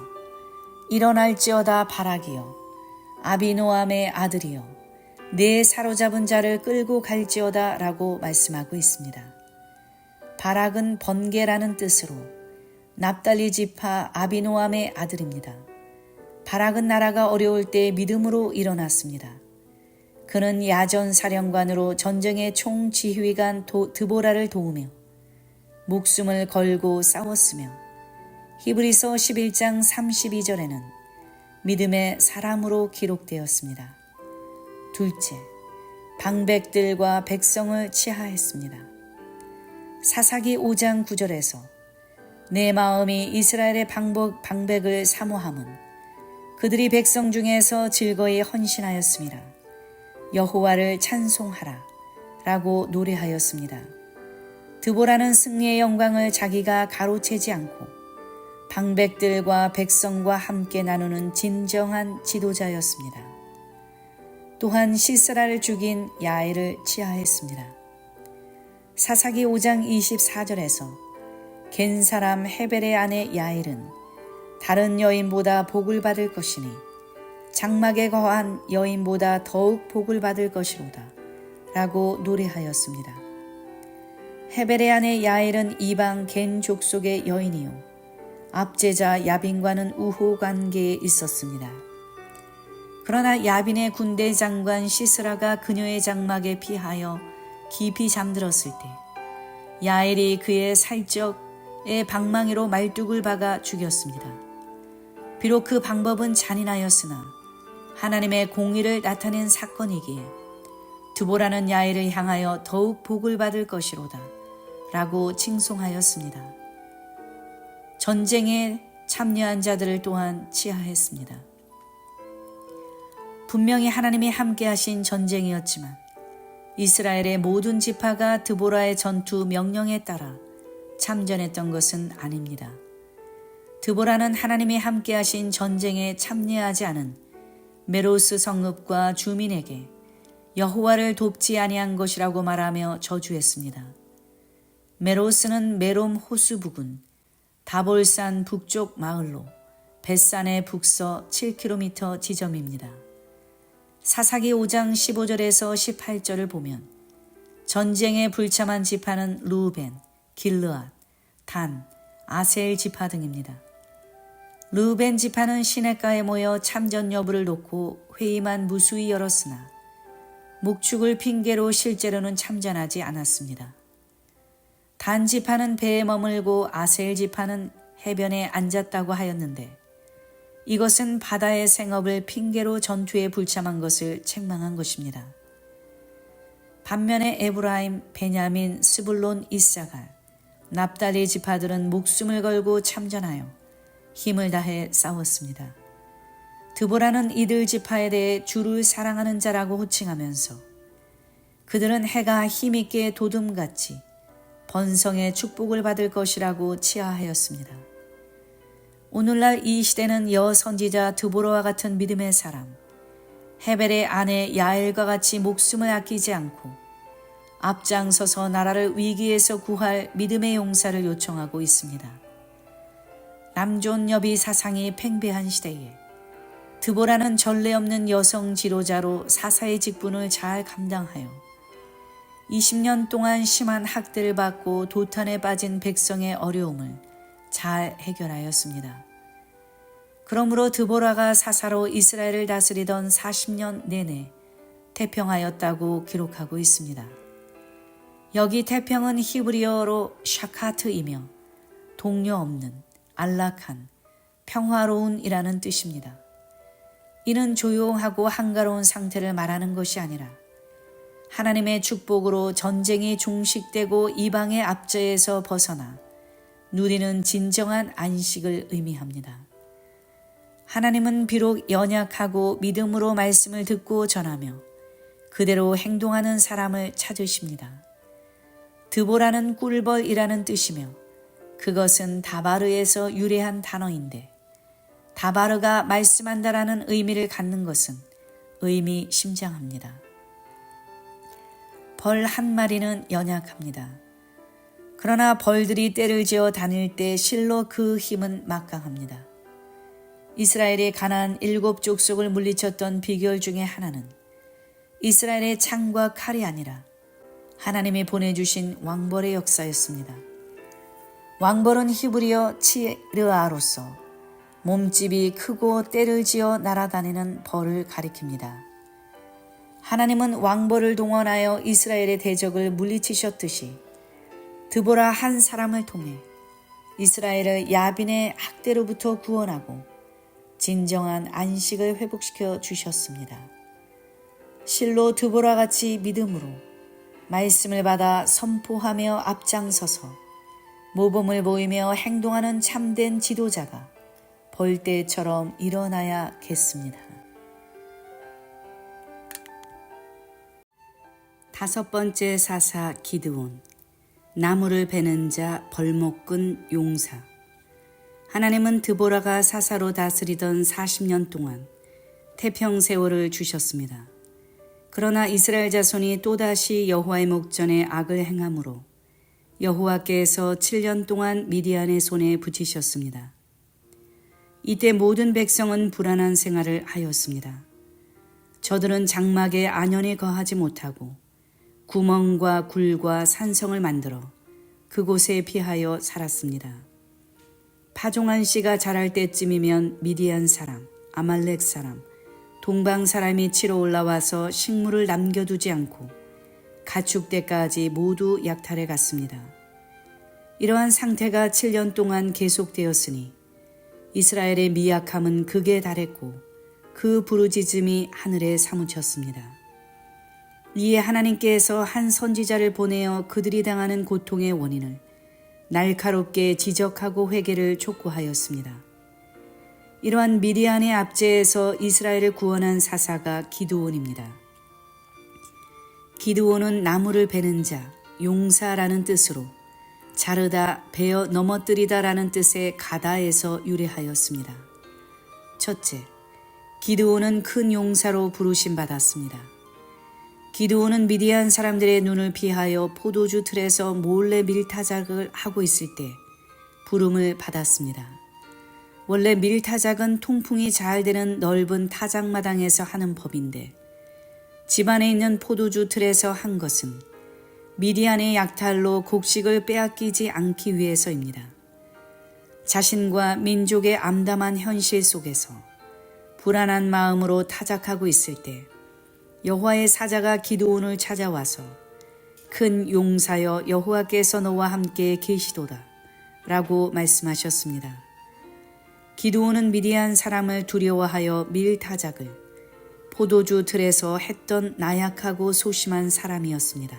일어날지어다 바락이여 아비노암의 아들이여 내 사로잡은 자를 끌고 갈지어다 라고 말씀하고 있습니다. 바락은 번개라는 뜻으로 납달리 지파 아비노암의 아들입니다. 바락은 나라가 어려울 때 믿음으로 일어났습니다. 그는 야전 사령관으로 전쟁의 총지휘관 드보라를 도우며 목숨을 걸고 싸웠으며 히브리서 11장 32절에는 믿음의 사람으로 기록되었습니다. 둘째, 방백들과 백성을 치하했습니다. 사사기 5장 9절에서 내 마음이 이스라엘의 방백을 사모함은 그들이 백성 중에서 즐거이 헌신하였습니다. 여호와를 찬송하라 라고 노래하였습니다. 드보라는 승리의 영광을 자기가 가로채지 않고 방백들과 백성과 함께 나누는 진정한 지도자였습니다. 또한 시스라를 죽인 야엘을 치하했습니다. 사사기 5장 24절에서 겐 사람 헤벨의 아내 야엘은 다른 여인보다 복을 받을 것이니 장막에 거한 여인보다 더욱 복을 받을 것이로다 라고 노래하였습니다. 헤벨의 아내 야엘은 이방 겐 족속의 여인이요 압제자 야빈과는 우호 관계에 있었습니다. 그러나 야빈의 군대 장관 시스라가 그녀의 장막에 피하여 깊이 잠들었을 때 야엘이 그의 살적의 방망이로 말뚝을 박아 죽였습니다. 비록 그 방법은 잔인하였으나 하나님의 공의를 나타낸 사건이기에 드보라는 야엘을 향하여 더욱 복을 받을 것이로다 라고 칭송하였습니다. 전쟁에 참여한 자들을 또한 치하했습니다. 분명히 하나님이 함께하신 전쟁이었지만 이스라엘의 모든 지파가 드보라의 전투 명령에 따라 참전했던 것은 아닙니다. 드보라는 하나님이 함께하신 전쟁에 참여하지 않은 메로스 성읍과 주민에게 여호와를 돕지 아니한 것이라고 말하며 저주했습니다. 메로스는 메롬 호수 부근 다볼산 북쪽 마을로 벳산의 북서 7km 지점입니다. 사사기 5장 15절에서 18절을 보면 전쟁에 불참한 지파는 르우벤, 길르앗, 단, 아셀 지파 등입니다. 르우벤 지파는 시냇가에 모여 참전 여부를 놓고 회의만 무수히 열었으나 목축을 핑계로 실제로는 참전하지 않았습니다. 단 지파는 배에 머물고 아셀 지파는 해변에 앉았다고 하였는데 이것은 바다의 생업을 핑계로 전투에 불참한 것을 책망한 것입니다. 반면에 에브라임, 베냐민, 스불론, 이사갈, 납달리 지파들은 목숨을 걸고 참전하여 힘을 다해 싸웠습니다. 드보라는 이들 지파에 대해 주를 사랑하는 자라고 호칭하면서 그들은 해가 힘있게 도둠같이 번성의 축복을 받을 것이라고 치하하였습니다. 오늘날 이 시대는 여선지자 드보라와 같은 믿음의 사람, 헤벨의 아내 야엘과 같이 목숨을 아끼지 않고 앞장서서 나라를 위기에서 구할 믿음의 용사를 요청하고 있습니다. 남존여비 사상이 팽배한 시대에 드보라는 전례 없는 여성 지도자로 사사의 직분을 잘 감당하여 20년 동안 심한 학대를 받고 도탄에 빠진 백성의 어려움을 잘 해결하였습니다. 그러므로 드보라가 사사로 이스라엘을 다스리던 40년 내내 태평하였다고 기록하고 있습니다. 여기 태평은 히브리어로 샤카트이며 동료 없는, 안락한, 평화로운이라는 뜻입니다. 이는 조용하고 한가로운 상태를 말하는 것이 아니라 하나님의 축복으로 전쟁이 종식되고 이방의 압제에서 벗어나 누리는 진정한 안식을 의미합니다. 하나님은 비록 연약하고 믿음으로 말씀을 듣고 전하며 그대로 행동하는 사람을 찾으십니다. 드보라는 꿀벌이라는 뜻이며 그것은 다바르에서 유래한 단어인데 다바르가 말씀한다라는 의미를 갖는 것은 의미심장합니다. 벌 한 마리는 연약합니다. 그러나 벌들이 떼를 지어 다닐 때 실로 그 힘은 막강합니다. 이스라엘이 가나안 7 족속을 물리쳤던 비결 중에 하나는 이스라엘의 창과 칼이 아니라 하나님이 보내주신 왕벌의 역사였습니다. 왕벌은 히브리어 치르아로서 몸집이 크고 떼를 지어 날아다니는 벌을 가리킵니다. 하나님은 왕벌을 동원하여 이스라엘의 대적을 물리치셨듯이 드보라 한 사람을 통해 이스라엘을 야빈의 학대로부터 구원하고 진정한 안식을 회복시켜 주셨습니다. 실로 드보라같이 믿음으로 말씀을 받아 선포하며 앞장서서 모범을 보이며 행동하는 참된 지도자가 벌떼처럼 일어나야겠습니다. 5번째 사사 기드온. 나무를 베는 자, 벌목근 용사. 하나님은 드보라가 사사로 다스리던 40년 동안 태평세월을 주셨습니다. 그러나 이스라엘 자손이 또다시 여호와의 목전에 악을 행함으로 여호와께서 7년 동안 미디안의 손에 붙이셨습니다. 이때 모든 백성은 불안한 생활을 하였습니다. 저들은 장막에 안연히 거하지 못하고 구멍과 굴과 산성을 만들어 그곳에 피하여 살았습니다. 파종한 씨가 자랄 때쯤이면 미디안 사람, 아말렉 사람, 동방 사람이 치러 올라와서 식물을 남겨두지 않고 가축 때까지 모두 약탈해 갔습니다. 이러한 상태가 7년 동안 계속되었으니 이스라엘의 미약함은 극에 달했고 그 부르짖음이 하늘에 사무쳤습니다. 이에 하나님께서 한 선지자를 보내어 그들이 당하는 고통의 원인을 날카롭게 지적하고 회개를 촉구하였습니다. 이러한 미디안의 압제에서 이스라엘을 구원한 사사가 기드온입니다. 기드온은 나무를 베는 자, 용사라는 뜻으로 자르다, 베어 넘어뜨리다라는 뜻의 가다에서 유래하였습니다. 첫째, 기드온은 큰 용사로 부르심 받았습니다. 기드온은 미디안 사람들의 눈을 피하여 포도주 틀에서 몰래 밀타작을 하고 있을 때 부름을 받았습니다. 원래 밀타작은 통풍이 잘 되는 넓은 타작마당에서 하는 법인데 집안에 있는 포도주 틀에서 한 것은 미디안의 약탈로 곡식을 빼앗기지 않기 위해서입니다. 자신과 민족의 암담한 현실 속에서 불안한 마음으로 타작하고 있을 때 여호와의 사자가 기드온을 찾아와서 큰 용사여 여호와께서 너와 함께 계시도다 라고 말씀하셨습니다. 기드온은 미디안 사람을 두려워하여 밀타작을 포도주 틀에서 했던 나약하고 소심한 사람이었습니다.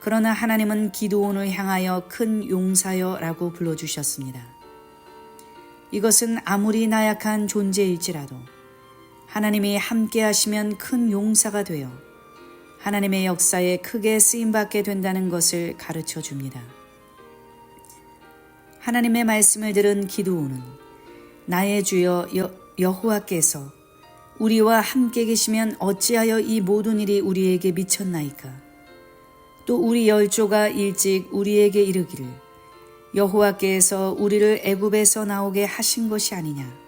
그러나 하나님은 기드온을 향하여 큰 용사여 라고 불러주셨습니다. 이것은 아무리 나약한 존재일지라도 하나님이 함께 하시면 큰 용사가 되어 하나님의 역사에 크게 쓰임받게 된다는 것을 가르쳐 줍니다. 하나님의 말씀을 들은 기드온은 나의 주여 여호와께서 우리와 함께 계시면 어찌하여 이 모든 일이 우리에게 미쳤나이까. 또 우리 열조가 일찍 우리에게 이르기를 여호와께서 우리를 애굽에서 나오게 하신 것이 아니냐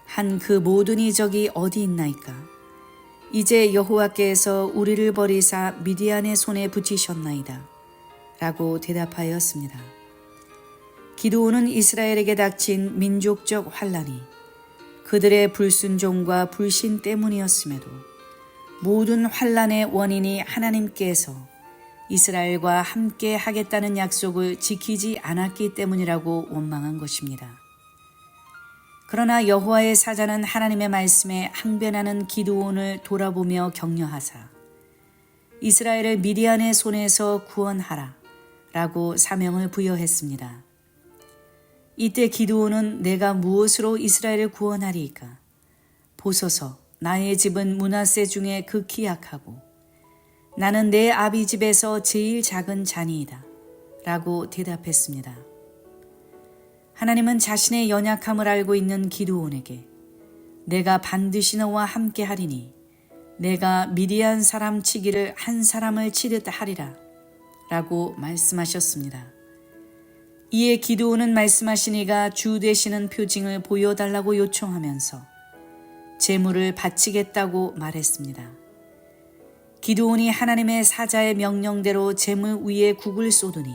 한 그 모든 이적이 어디 있나이까. 이제 여호와께서 우리를 버리사 미디안의 손에 붙이셨나이다 라고 대답하였습니다. 기드온은 이스라엘에게 닥친 민족적 환란이 그들의 불순종과 불신 때문이었음에도 모든 환란의 원인이 하나님께서 이스라엘과 함께 하겠다는 약속을 지키지 않았기 때문이라고 원망한 것입니다. 그러나 여호와의 사자는 하나님의 말씀에 항변하는 기드온을 돌아보며 격려하사 이스라엘을 미디안의 손에서 구원하라 라고 사명을 부여했습니다. 이때 기드온은 내가 무엇으로 이스라엘을 구원하리이까? 보소서 나의 집은 므낫세 중에 극히 약하고 나는 내 아비 집에서 제일 작은 자니이다 라고 대답했습니다. 하나님은 자신의 연약함을 알고 있는 기드온에게 내가 반드시 너와 함께 하리니 내가 미디안 사람 치기를 한 사람을 치듯 하리라 라고 말씀하셨습니다. 이에 기드온은 말씀하신 이가 주 되시는 표징을 보여달라고 요청하면서 제물을 바치겠다고 말했습니다. 기드온이 하나님의 사자의 명령대로 제물 위에 국을 쏟으니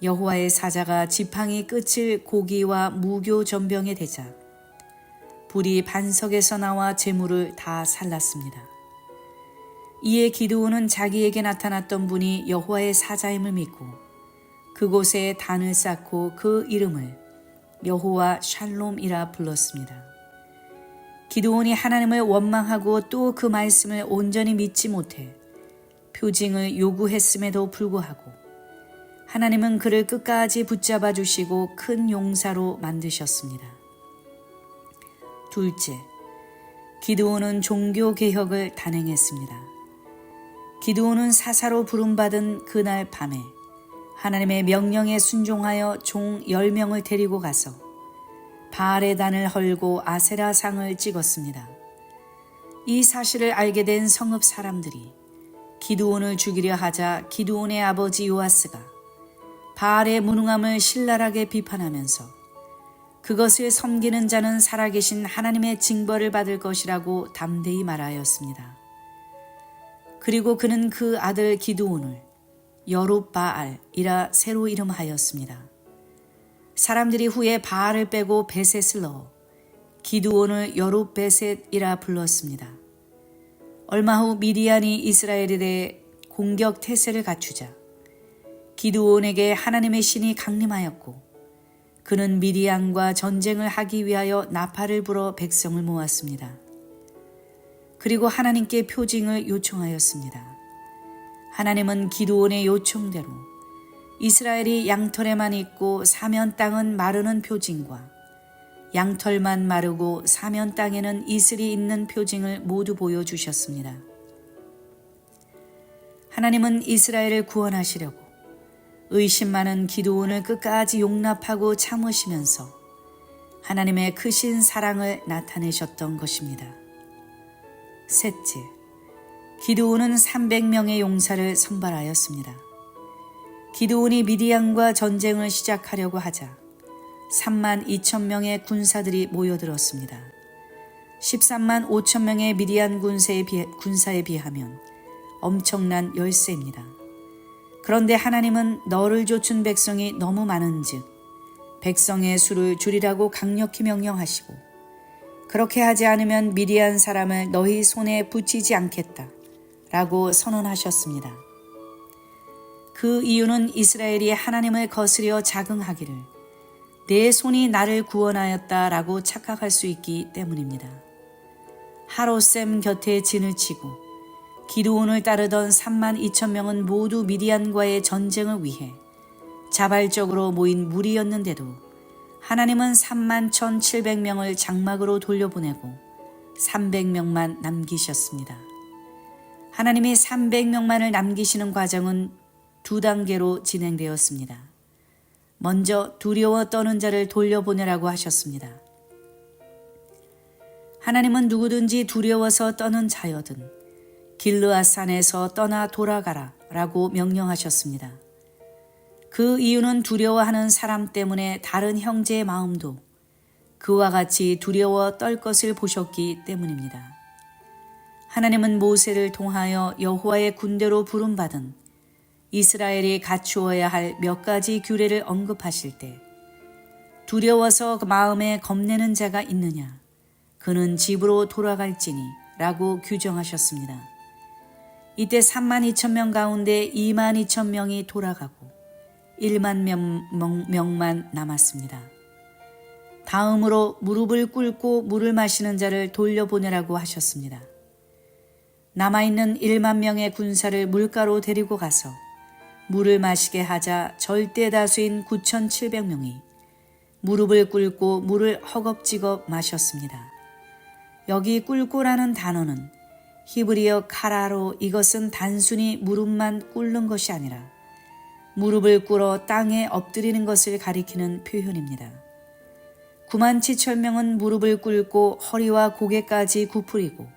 여호와의 사자가 지팡이 끝을 고기와 무교 전병에 대자 불이 반석에서 나와 제물을 다 살랐습니다. 이에 기드온은 자기에게 나타났던 분이 여호와의 사자임을 믿고 그곳에 단을 쌓고 그 이름을 여호와 샬롬이라 불렀습니다. 기드온이 하나님을 원망하고 또 그 말씀을 온전히 믿지 못해 표징을 요구했음에도 불구하고 하나님은 그를 끝까지 붙잡아 주시고 큰 용사로 만드셨습니다. 둘째, 기드온은 종교개혁을 단행했습니다. 기드온은 사사로 부름받은 그날 밤에 하나님의 명령에 순종하여 종 10명을 데리고 가서 바알의 단을 헐고 아세라 상을 찍었습니다. 이 사실을 알게 된 성읍 사람들이 기드온을 죽이려 하자 기드온의 아버지 요아스가 바알의 무능함을 신랄하게 비판하면서 그것을 섬기는 자는 살아계신 하나님의 징벌을 받을 것이라고 담대히 말하였습니다. 그리고 그는 그 아들 기드온을 여룹바알이라 새로 이름하였습니다. 사람들이 후에 바알을 빼고 베셋을 넣어 기드온을 여룹베셋이라 불렀습니다. 얼마 후 미디안이 이스라엘에 대해 공격 태세를 갖추자 기드온에게 하나님의 신이 강림하였고 그는 미디안과 전쟁을 하기 위하여 나팔을 불어 백성을 모았습니다. 그리고 하나님께 표징을 요청하였습니다. 하나님은 기드온의 요청대로 이스라엘이 양털에만 있고 사면 땅은 마르는 표징과 양털만 마르고 사면 땅에는 이슬이 있는 표징을 모두 보여주셨습니다. 하나님은 이스라엘을 구원하시려고 의심 많은 기드온을 끝까지 용납하고 참으시면서 하나님의 크신 사랑을 나타내셨던 것입니다. 셋째, 기드온은 300명의 용사를 선발하였습니다. 기드온이 미디안과 전쟁을 시작하려고 하자 3만 2천 명의 군사들이 모여들었습니다. 13만 5천 명의 미디안 군사에 비하면 엄청난 열세입니다. 그런데 하나님은 너를 좇은 백성이 너무 많은즉 백성의 수를 줄이라고 강력히 명령하시고 그렇게 하지 않으면 미디안 사람을 너희 손에 붙이지 않겠다 라고 선언하셨습니다. 그 이유는 이스라엘이 하나님을 거스려 자긍하기를 내 손이 나를 구원하였다 라고 착각할 수 있기 때문입니다. 하롯셈 곁에 진을 치고 기드온을 따르던 3만 2천 명은 모두 미디안과의 전쟁을 위해 자발적으로 모인 무리였는데도 하나님은 3만 1,700명을 장막으로 돌려보내고 300명만 남기셨습니다. 하나님이 300명만을 남기시는 과정은 두 단계로 진행되었습니다. 먼저 두려워 떠는 자를 돌려보내라고 하셨습니다. 하나님은 누구든지 두려워서 떠는 자여든 길르앗산에서 떠나 돌아가라 라고 명령하셨습니다. 그 이유는 두려워하는 사람 때문에 다른 형제의 마음도 그와 같이 두려워 떨 것을 보셨기 때문입니다. 하나님은 모세를 통하여 여호와의 군대로 부름받은 이스라엘이 갖추어야 할 몇 가지 규례를 언급하실 때 두려워서 마음에 겁내는 자가 있느냐 그는 집으로 돌아갈지니 라고 규정하셨습니다. 이때 3만 2천 명 가운데 2만 2천 명이 돌아가고 1만 명만 남았습니다. 다음으로 무릎을 꿇고 물을 마시는 자를 돌려보내라고 하셨습니다. 남아있는 1만 명의 군사를 물가로 데리고 가서 물을 마시게 하자 절대 다수인 9,700명이 무릎을 꿇고 물을 허겁지겁 마셨습니다. 여기 꿇고라는 단어는 히브리어 카라로 이것은 단순히 무릎만 꿇는 것이 아니라 무릎을 꿇어 땅에 엎드리는 것을 가리키는 표현입니다. 9만 7천 명은 무릎을 꿇고 허리와 고개까지 굽으리고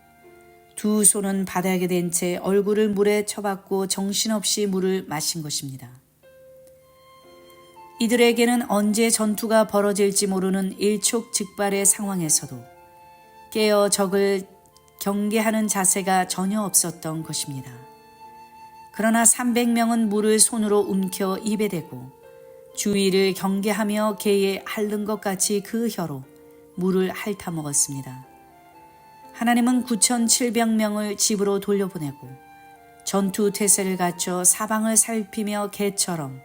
두 손은 바닥에 댄 채 얼굴을 물에 쳐박고 정신없이 물을 마신 것입니다. 이들에게는 언제 전투가 벌어질지 모르는 일촉즉발의 상황에서도 깨어 적을 경계하는 자세가 전혀 없었던 것입니다. 그러나 300명은 물을 손으로 움켜 입에 대고 주위를 경계하며 개에 핥는 것 같이 그 혀로 물을 핥아먹었습니다. 하나님은 9,700명을 집으로 돌려보내고 전투 태세를 갖춰 사방을 살피며 개처럼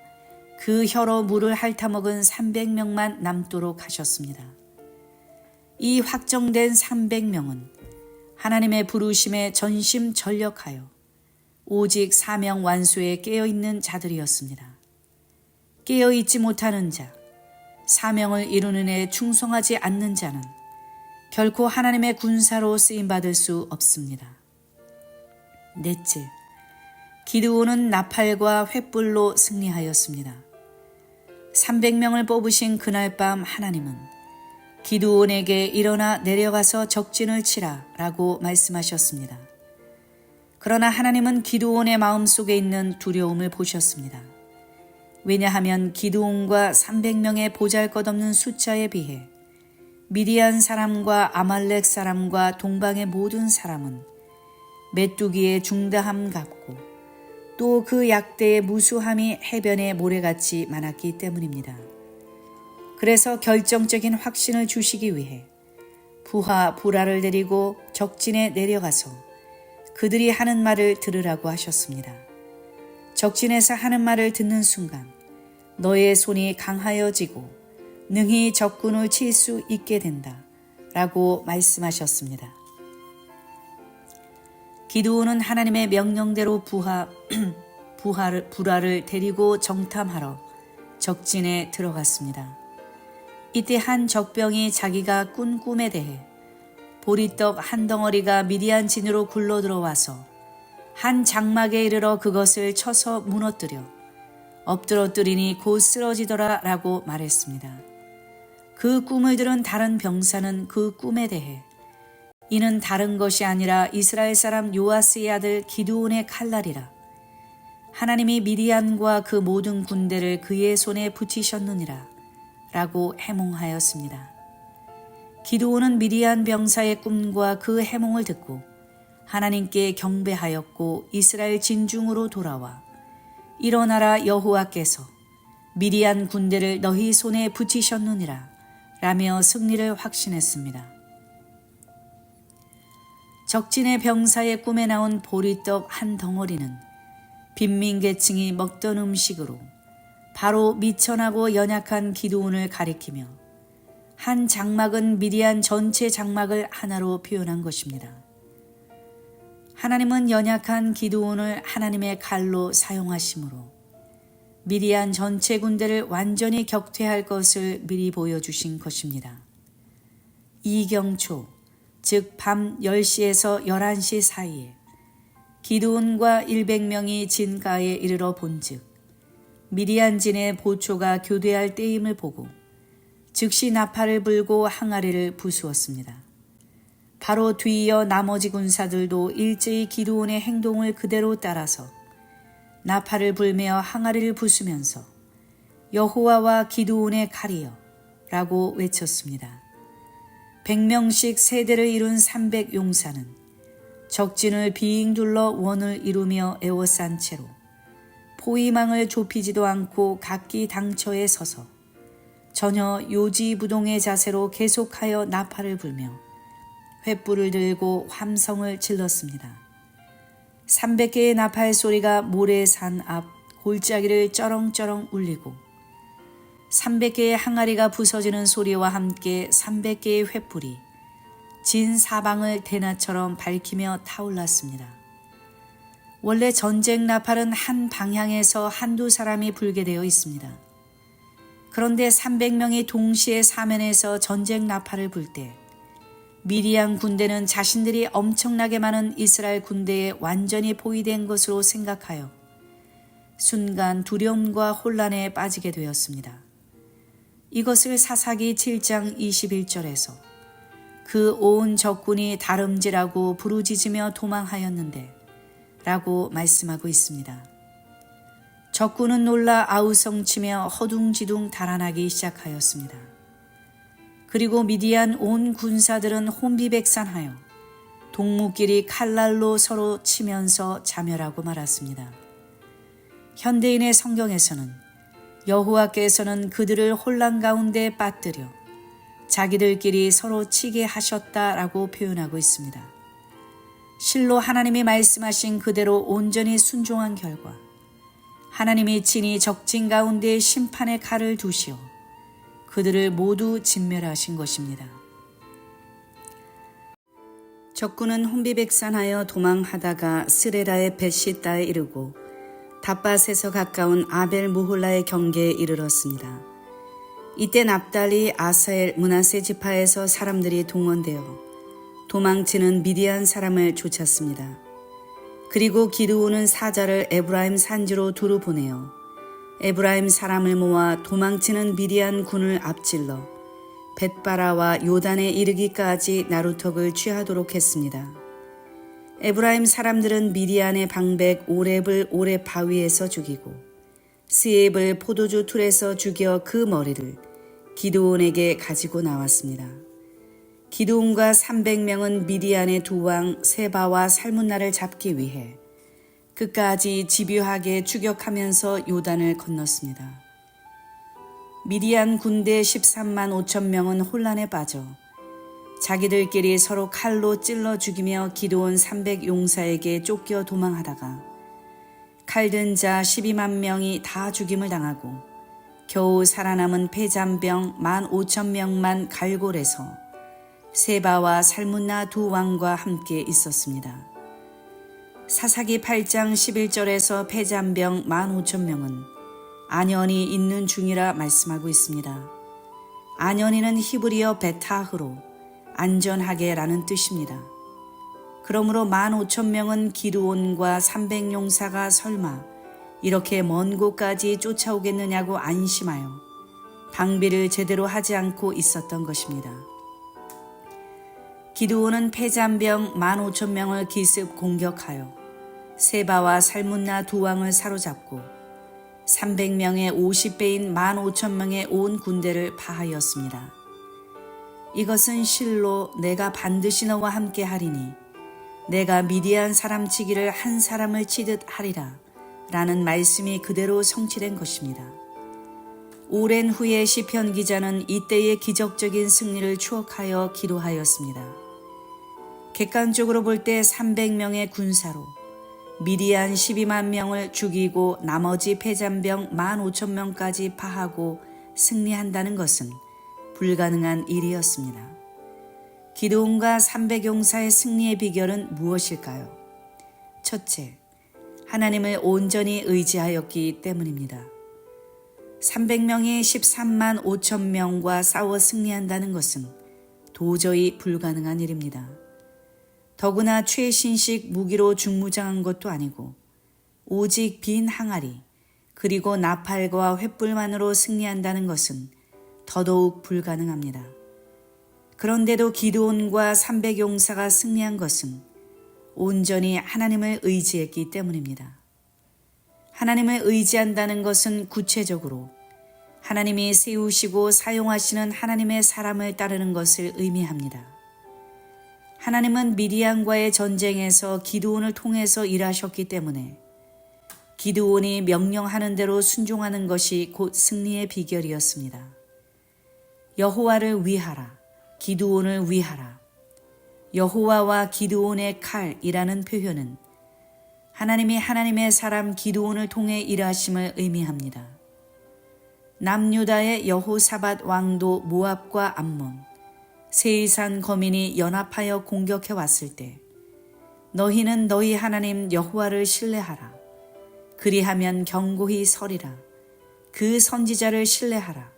그 혀로 물을 핥아먹은 300명만 남도록 하셨습니다. 이 확정된 300명은 하나님의 부르심에 전심전력하여 오직 사명 완수에 깨어있는 자들이었습니다. 깨어있지 못하는 자, 사명을 이루는 데 충성하지 않는 자는 결코 하나님의 군사로 쓰임받을 수 없습니다. 넷째, 기드온은 나팔과 횃불로 승리하였습니다. 300명을 뽑으신 그날 밤 하나님은 기드온에게 일어나 내려가서 적진을 치라 라고 말씀하셨습니다. 그러나 하나님은 기드온의 마음속에 있는 두려움을 보셨습니다. 왜냐하면 기드온과 300명의 보잘것없는 숫자에 비해 미디안 사람과 아말렉 사람과 동방의 모든 사람은 메뚜기의 중다함 같고 또 그 약대의 무수함이 해변의 모래같이 많았기 때문입니다. 그래서 결정적인 확신을 주시기 위해 부하 부라를 데리고 적진에 내려가서 그들이 하는 말을 들으라고 하셨습니다. 적진에서 하는 말을 듣는 순간 너의 손이 강하여지고 능히 적군을 칠 수 있게 된다 라고 말씀하셨습니다. 기드온은 하나님의 명령대로 부라를 데리고 정탐하러 적진에 들어갔습니다. 이때 한 적병이 자기가 꾼 꿈에 대해 보리떡 한 덩어리가 미디안 진으로 굴러들어와서 한 장막에 이르러 그것을 쳐서 무너뜨려 엎드러뜨리니 곧 쓰러지더라 라고 말했습니다. 그 꿈을 들은 다른 병사는 그 꿈에 대해 이는 다른 것이 아니라 이스라엘 사람 요아스의 아들 기드온의 칼날이라. 하나님이 미디안과 그 모든 군대를 그의 손에 붙이셨느니라 라고 해몽하였습니다. 기드온은 미디안 병사의 꿈과 그 해몽을 듣고 하나님께 경배하였고 이스라엘 진중으로 돌아와 일어나라 여호와께서 미디안 군대를 너희 손에 붙이셨느니라 라며 승리를 확신했습니다. 적진의 병사의 꿈에 나온 보리떡 한 덩어리는 빈민계층이 먹던 음식으로 바로 미천하고 연약한 기드온을 가리키며 한 장막은 미디안 전체 장막을 하나로 표현한 것입니다. 하나님은 연약한 기드온을 하나님의 칼로 사용하심으로 미디안 전체 군대를 완전히 격퇴할 것을 미리 보여주신 것입니다. 이경초, 즉 밤 10시에서 11시 사이에 기드온과 100명이 진가에 이르러 본즉 미디안 진의 보초가 교대할 때임을 보고 즉시 나팔을 불고 항아리를 부수었습니다. 바로 뒤이어 나머지 군사들도 일제히 기드온의 행동을 그대로 따라서 나팔을 불며 항아리를 부수면서 여호와와 기드온의 칼이여 라고 외쳤습니다. 100명씩 세대를 이룬 300용사는 적진을 빙 둘러 원을 이루며 에워싼 채로 포위망을 좁히지도 않고 각기 당처에 서서 전혀 요지부동의 자세로 계속하여 나팔을 불며 횃불을 들고 함성을 질렀습니다. 300개의 나팔 소리가 모래산 앞 골짜기를 쩌렁쩌렁 울리고 300개의 항아리가 부서지는 소리와 함께 300개의 횃불이 진 사방을 대낮처럼 밝히며 타올랐습니다. 원래 전쟁 나팔은 한 방향에서 한두 사람이 불게 되어 있습니다. 그런데 300명이 동시에 사면에서 전쟁 나팔을 불 때 미디안 군대는 자신들이 엄청나게 많은 이스라엘 군대에 완전히 포위된 것으로 생각하여 순간 두려움과 혼란에 빠지게 되었습니다. 이것을 사사기 7장 21절에서 그 온 적군이 다름질하고 부르짖으며 도망하였는데 라고 말씀하고 있습니다. 적군은 놀라 아우성치며 허둥지둥 달아나기 시작하였습니다. 그리고 미디안 온 군사들은 혼비백산하여 동무끼리 칼날로 서로 치면서 자멸하고 말았습니다. 현대인의 성경에서는 여호와께서는 그들을 혼란 가운데 빠뜨려 자기들끼리 서로 치게 하셨다라고 표현하고 있습니다. 실로 하나님이 말씀하신 그대로 온전히 순종한 결과 하나님이 친히 적진 가운데 심판의 칼을 두시어 그들을 모두 진멸하신 것입니다. 적군은 혼비백산하여 도망하다가 스레라의 벳시다에 이르고 닷밭에서 가까운 아벨 무홀라의 경계에 이르렀습니다. 이때 납달리, 아사엘, 므낫세 지파에서 사람들이 동원되어 도망치는 미디안 사람을 쫓았습니다. 그리고 기드온은 사자를 에브라임 산지로 두루 보내어 에브라임 사람을 모아 도망치는 미디안 군을 앞질러 벳바라와 요단에 이르기까지 나루턱을 취하도록 했습니다. 에브라임 사람들은 미디안의 방백 오렙을 오렙 바위에서 죽이고 스엡을 포도주 틀에서 죽여 그 머리를 기드온에게 가지고 나왔습니다. 기드온과 300명은 미디안의 두 왕 세바와 살문나를 잡기 위해 끝까지 집요하게 추격하면서 요단을 건넜습니다. 미디안 군대 13만 5천 명은 혼란에 빠져 자기들끼리 서로 칼로 찔러 죽이며 기드온 300용사에게 쫓겨 도망하다가 칼든 자 12만 명이 다 죽임을 당하고 겨우 살아남은 패잔병 15,000명만 갈골에서 세바와 살문나 두 왕과 함께 있었습니다. 사사기 8장 11절에서 패잔병 15,000명은 아년이 있는 중이라 말씀하고 있습니다. 아년이는 히브리어 베타흐로 안전하게 라는 뜻입니다. 그러므로 15,000명은 기드온과 300용사가 설마 이렇게 먼 곳까지 쫓아오겠느냐고 안심하여 방비를 제대로 하지 않고 있었던 것입니다. 기드온은 패잔병 15,000명을 기습 공격하여 세바와 살문나 두 왕을 사로잡고 300명의 50배인 15,000명의 온 군대를 파하였습니다. 이것은 실로 내가 반드시 너와 함께 하리니 내가 미디안 사람 치기를 한 사람을 치듯 하리라 라는 말씀이 그대로 성취된 것입니다. 오랜 후에 시편 기자는 이때의 기적적인 승리를 추억하여 기도하였습니다. 객관적으로 볼 때 300명의 군사로 미디안 12만 명을 죽이고 나머지 패잔병 15,000명까지 파하고 승리한다는 것은 불가능한 일이었습니다. 기드온과 300용사의 승리의 비결은 무엇일까요? 첫째, 하나님을 온전히 의지하였기 때문입니다. 300명이 13만 5천 명과 싸워 승리한다는 것은 도저히 불가능한 일입니다. 더구나 최신식 무기로 중무장한 것도 아니고 오직 빈 항아리 그리고 나팔과 횃불만으로 승리한다는 것은 더더욱 불가능합니다. 그런데도 기드온과 300용사가 승리한 것은 온전히 하나님을 의지했기 때문입니다. 하나님을 의지한다는 것은 구체적으로 하나님이 세우시고 사용하시는 하나님의 사람을 따르는 것을 의미합니다. 하나님은 미디안과의 전쟁에서 기드온을 통해서 일하셨기 때문에 기드온이 명령하는 대로 순종하는 것이 곧 승리의 비결이었습니다. 여호와를 위하라, 기드온을 위하라. 여호와와 기드온의 칼이라는 표현은 하나님이 하나님의 사람 기드온을 통해 일하심을 의미합니다. 남유다의 여호사밧 왕도 모압과 암몬, 세이산 거민이 연합하여 공격해 왔을 때 너희는 너희 하나님 여호와를 신뢰하라. 그리하면 견고히 서리라. 그 선지자를 신뢰하라.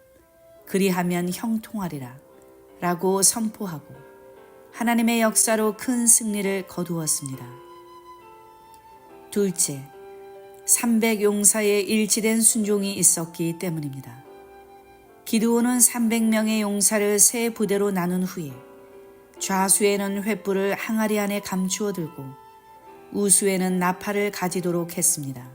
그리하면 형통하리라. 라고 선포하고 하나님의 역사로 큰 승리를 거두었습니다. 둘째, 300용사의 일치된 순종이 있었기 때문입니다. 기드온은 300명의 용사를 세 부대로 나눈 후에 좌수에는 횃불을 항아리 안에 감추어 들고 우수에는 나팔을 가지도록 했습니다.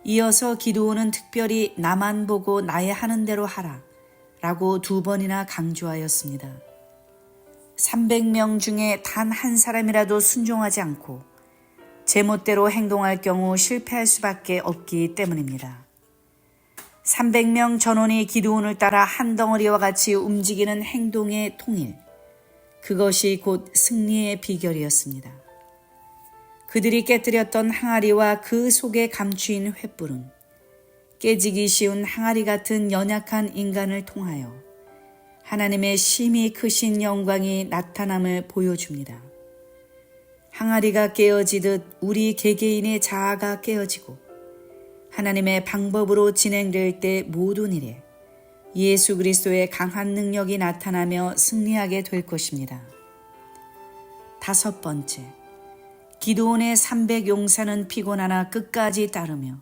이어서 기드온은 특별히 나만 보고 나의 하는 대로 하라 라고 2번이나 강조하였습니다. 300명 중에 단 한 사람이라도 순종하지 않고 제멋대로 행동할 경우 실패할 수밖에 없기 때문입니다. 300명 전원이 기드온을 따라 한 덩어리와 같이 움직이는 행동의 통일, 그것이 곧 승리의 비결이었습니다. 그들이 깨뜨렸던 항아리와 그 속에 감추인 횃불은 깨지기 쉬운 항아리 같은 연약한 인간을 통하여 하나님의 심히 크신 영광이 나타남을 보여줍니다. 항아리가 깨어지듯 우리 개개인의 자아가 깨어지고 하나님의 방법으로 진행될 때 모든 일에 예수 그리스도의 강한 능력이 나타나며 승리하게 될 것입니다. 5번째, 기드온의 300용사는 피곤하나 끝까지 따르며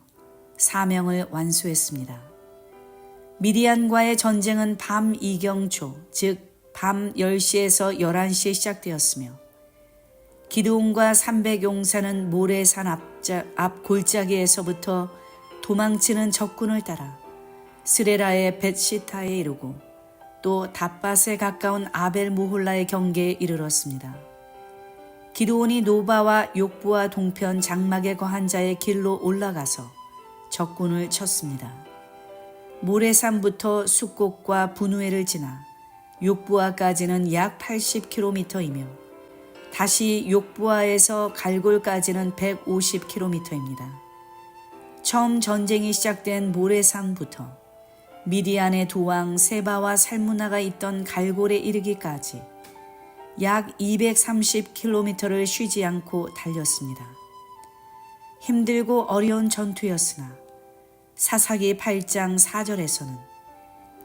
사명을 완수했습니다. 미디안과의 전쟁은 밤 이경초, 즉 밤 10시에서 11시에 시작되었으며 기드온과 300용사는 모래산 앞 골짜기에서부터 도망치는 적군을 따라 스레라의 벳시타에 이르고 또 답밭에 가까운 아벨 모홀라의 경계에 이르렀습니다. 기드온이 노바와 욕부와 동편 장막에 거한 자의 길로 올라가서 적군을 쳤습니다. 모래산부터 숫곡과 분우회를 지나 욕부아까지는 약 80km이며 다시 욕부아에서 갈골까지는 150km입니다. 처음 전쟁이 시작된 모래산부터 미디안의 두 왕 세바와 살무나가 있던 갈골에 이르기까지 약 230km를 쉬지 않고 달렸습니다. 힘들고 어려운 전투였으나 사사기 8장 4절에서는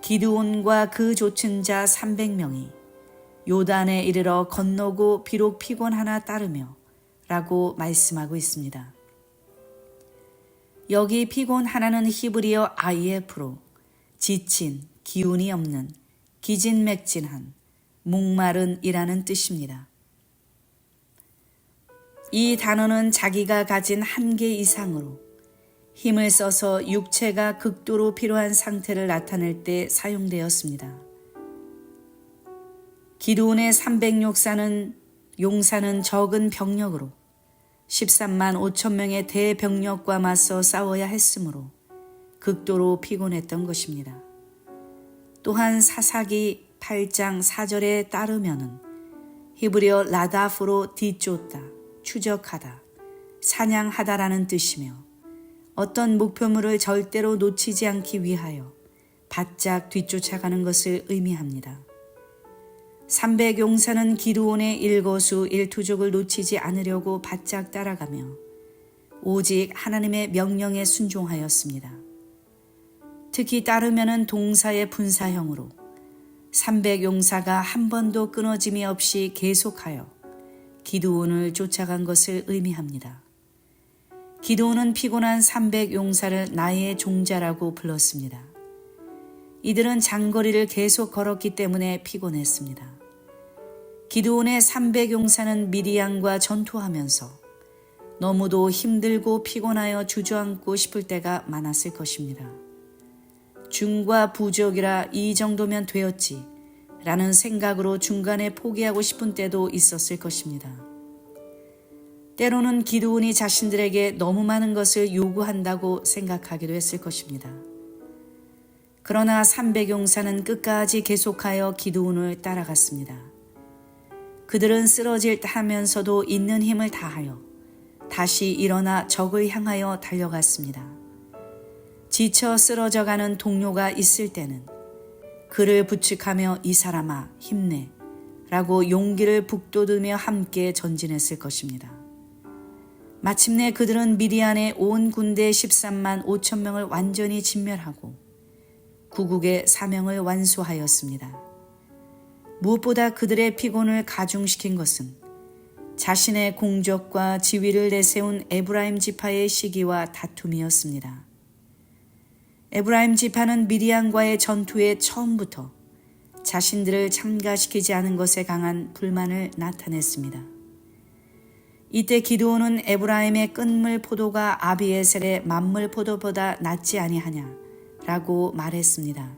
기드온과 그 좇은 자 300명이 요단에 이르러 건너고 비록 피곤하나 따르며 라고 말씀하고 있습니다. 여기 피곤하나는 히브리어 아이에프로 지친, 기운이 없는, 기진맥진한, 목마른 이라는 뜻입니다. 이 단어는 자기가 가진 한계 이상으로 힘을 써서 육체가 극도로 필요한 상태를 나타낼 때 사용되었습니다. 기드온의 300용사는 적은 병력으로 13만 5천 명의 대병력과 맞서 싸워야 했으므로 극도로 피곤했던 것입니다. 또한 사사기 8장 4절에 따르면은 히브리어 라다프로 뒤쫓다, 추적하다, 사냥하다라는 뜻이며 어떤 목표물을 절대로 놓치지 않기 위하여 바짝 뒤쫓아가는 것을 의미합니다. 300용사는 기드온의 일거수 일투족을 놓치지 않으려고 바짝 따라가며 오직 하나님의 명령에 순종하였습니다. 특히 따르면은 동사의 분사형으로 300용사가 한 번도 끊어짐이 없이 계속하여 기드온을 쫓아간 것을 의미합니다. 기드온은 피곤한 300용사를 나의 종자라고 불렀습니다. 이들은 장거리를 계속 걸었기 때문에 피곤했습니다. 기드온의 300용사는 미디안과 전투하면서 너무도 힘들고 피곤하여 주저앉고 싶을 때가 많았을 것입니다. 중과 부족이라 이 정도면 되었지 라는 생각으로 중간에 포기하고 싶은 때도 있었을 것입니다. 때로는 기드온이 자신들에게 너무 많은 것을 요구한다고 생각하기도 했을 것입니다. 그러나 300용사는 끝까지 계속하여 기드온을 따라갔습니다. 그들은 쓰러질 듯 하면서도 있는 힘을 다하여 다시 일어나 적을 향하여 달려갔습니다. 지쳐 쓰러져가는 동료가 있을 때는 그를 부축하며 이 사람아 힘내 라고 용기를 북돋으며 함께 전진했을 것입니다. 마침내 그들은 미디안의 온 군대 13만 5천 명을 완전히 진멸하고 구국의 사명을 완수하였습니다. 무엇보다 그들의 피곤을 가중시킨 것은 자신의 공적과 지위를 내세운 에브라임 지파의 시기와 다툼이었습니다. 에브라임 지파는 미디안과의 전투에 처음부터 자신들을 참가시키지 않은 것에 강한 불만을 나타냈습니다. 이때 기드온은 에브라임의 끈물 포도가 아비에셀의 만물 포도보다 낫지 아니하냐 라고 말했습니다.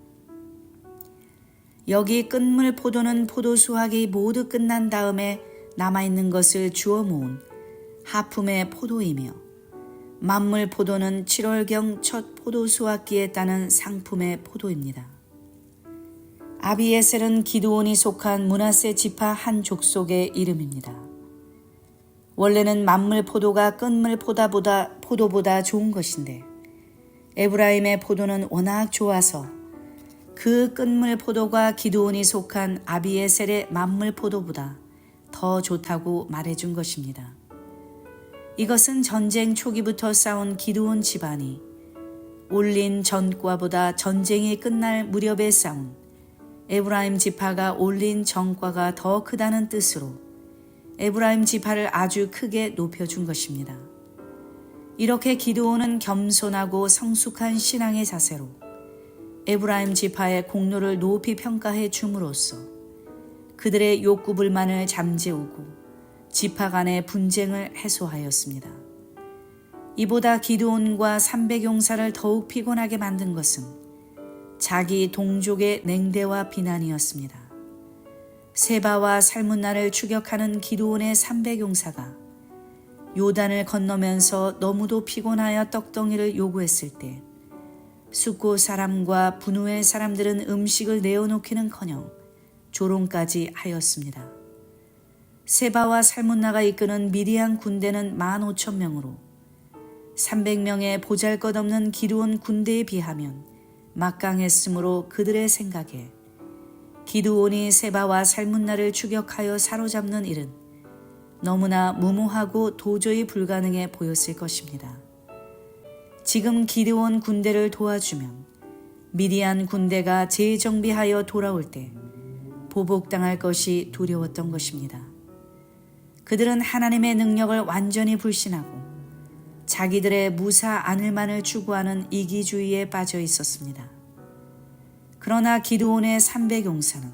여기 끈물 포도는 포도 수확이 모두 끝난 다음에 남아있는 것을 주워 모은 하품의 포도이며 만물 포도는 7월경 첫 포도 수확기에 따는 상품의 포도입니다. 아비에셀은 기드온이 속한 므낫세 지파 한 족속의 이름입니다. 원래는 만물 포도가 끝물 포도보다 좋은 것인데 에브라임의 포도는 워낙 좋아서 그 끝물 포도가 기드온이 속한 아비에셀의 만물 포도보다 더 좋다고 말해준 것입니다. 이것은 전쟁 초기부터 싸운 기드온 집안이 올린 전과보다 전쟁이 끝날 무렵에 싸운 에브라임 지파가 올린 전과가 더 크다는 뜻으로 에브라임 지파를 아주 크게 높여준 것입니다. 이렇게 기드온은 겸손하고 성숙한 신앙의 자세로 에브라임 지파의 공로를 높이 평가해 줌으로써 그들의 욕구불만을 잠재우고 지파 간의 분쟁을 해소하였습니다. 이보다 기드온과 300용사를 더욱 피곤하게 만든 것은 자기 동족의 냉대와 비난이었습니다. 세바와 살문나를 추격하는 기드온의 300용사가 요단을 건너면서 너무도 피곤하여 떡덩이를 요구했을 때 숫곳 사람과 분우엘 사람들은 음식을 내어놓기는커녕 조롱까지 하였습니다. 세바와 살문나가 이끄는 미디안 군대는 15,000명으로 300명의 보잘것없는 기드온 군대에 비하면 막강했으므로 그들의 생각에 기드온이 세바와 살문나를 추격하여 사로잡는 일은 너무나 무모하고 도저히 불가능해 보였을 것입니다. 지금 기드온 군대를 도와주면 미디안 군대가 재정비하여 돌아올 때 보복당할 것이 두려웠던 것입니다. 그들은 하나님의 능력을 완전히 불신하고 자기들의 무사 안을만을 추구하는 이기주의에 빠져 있었습니다. 그러나 기드온의 300용사는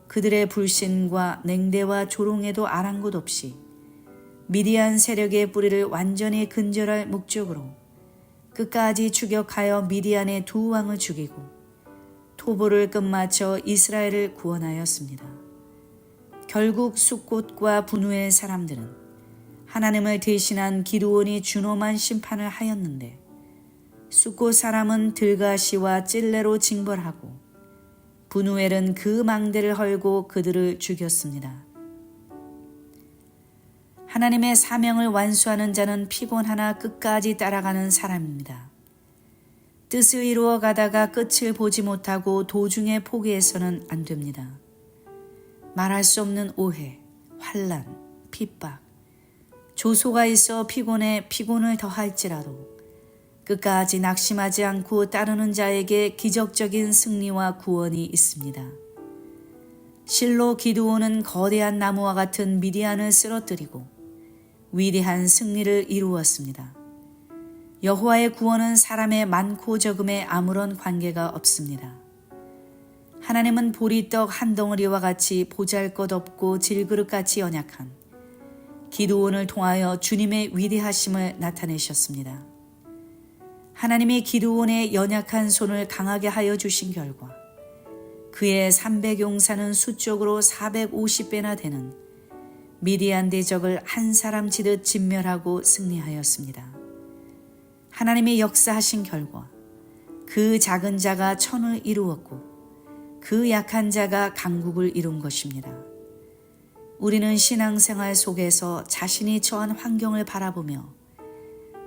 그들의 불신과 냉대와 조롱에도 아랑곳 없이 미디안 세력의 뿌리를 완전히 근절할 목적으로 끝까지 추격하여 미디안의 두 왕을 죽이고 토보를 끝마쳐 이스라엘을 구원하였습니다. 결국 숫곳과 분우엘 사람들은 하나님을 대신한 기드온이 준엄한 심판을 하였는데 숫곳 사람은 들가시와 찔레로 징벌하고 분우엘은 그 망대를 헐고 그들을 죽였습니다. 하나님의 사명을 완수하는 자는 피곤하나 끝까지 따라가는 사람입니다. 뜻을 이루어 가다가 끝을 보지 못하고 도중에 포기해서는 안 됩니다. 말할 수 없는 오해, 환난, 핍박, 조소가 있어 피곤해 피곤을 더할지라도 끝까지 낙심하지 않고 따르는 자에게 기적적인 승리와 구원이 있습니다. 실로 기드온은 거대한 나무와 같은 미디안을 쓰러뜨리고 위대한 승리를 이루었습니다. 여호와의 구원은 사람의 많고 적음에 아무런 관계가 없습니다. 하나님은 보리떡 한 덩어리와 같이 보잘것없고 질그릇같이 연약한 기드온을 통하여 주님의 위대하심을 나타내셨습니다. 하나님이 기드온의 연약한 손을 강하게 하여 주신 결과 그의 300용사는 수적으로 450배나 되는 미디안 대적을 한 사람 치듯 진멸하고 승리하였습니다. 하나님이 역사하신 결과 그 작은 자가 천을 이루었고 그 약한 자가 강국을 이룬 것입니다. 우리는 신앙생활 속에서 자신이 처한 환경을 바라보며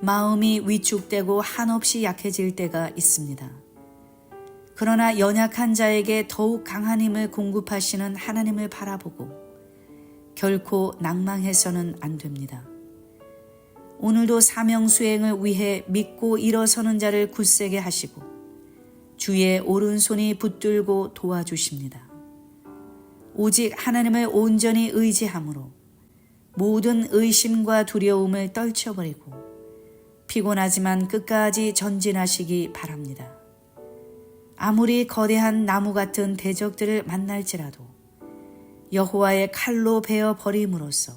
마음이 위축되고 한없이 약해질 때가 있습니다. 그러나 연약한 자에게 더욱 강한 힘을 공급하시는 하나님을 바라보고 결코 낭망해서는 안 됩니다. 오늘도 사명 수행을 위해 믿고 일어서는 자를 굳세게 하시고 주의 오른손이 붙들고 도와주십니다. 오직 하나님을 온전히 의지함으로 모든 의심과 두려움을 떨쳐버리고 피곤하지만 끝까지 전진하시기 바랍니다. 아무리 거대한 나무 같은 대적들을 만날지라도 여호와의 칼로 베어 버림으로써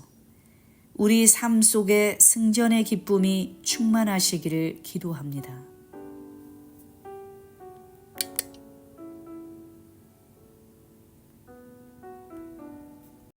우리 삶 속에 승전의 기쁨이 충만하시기를 기도합니다.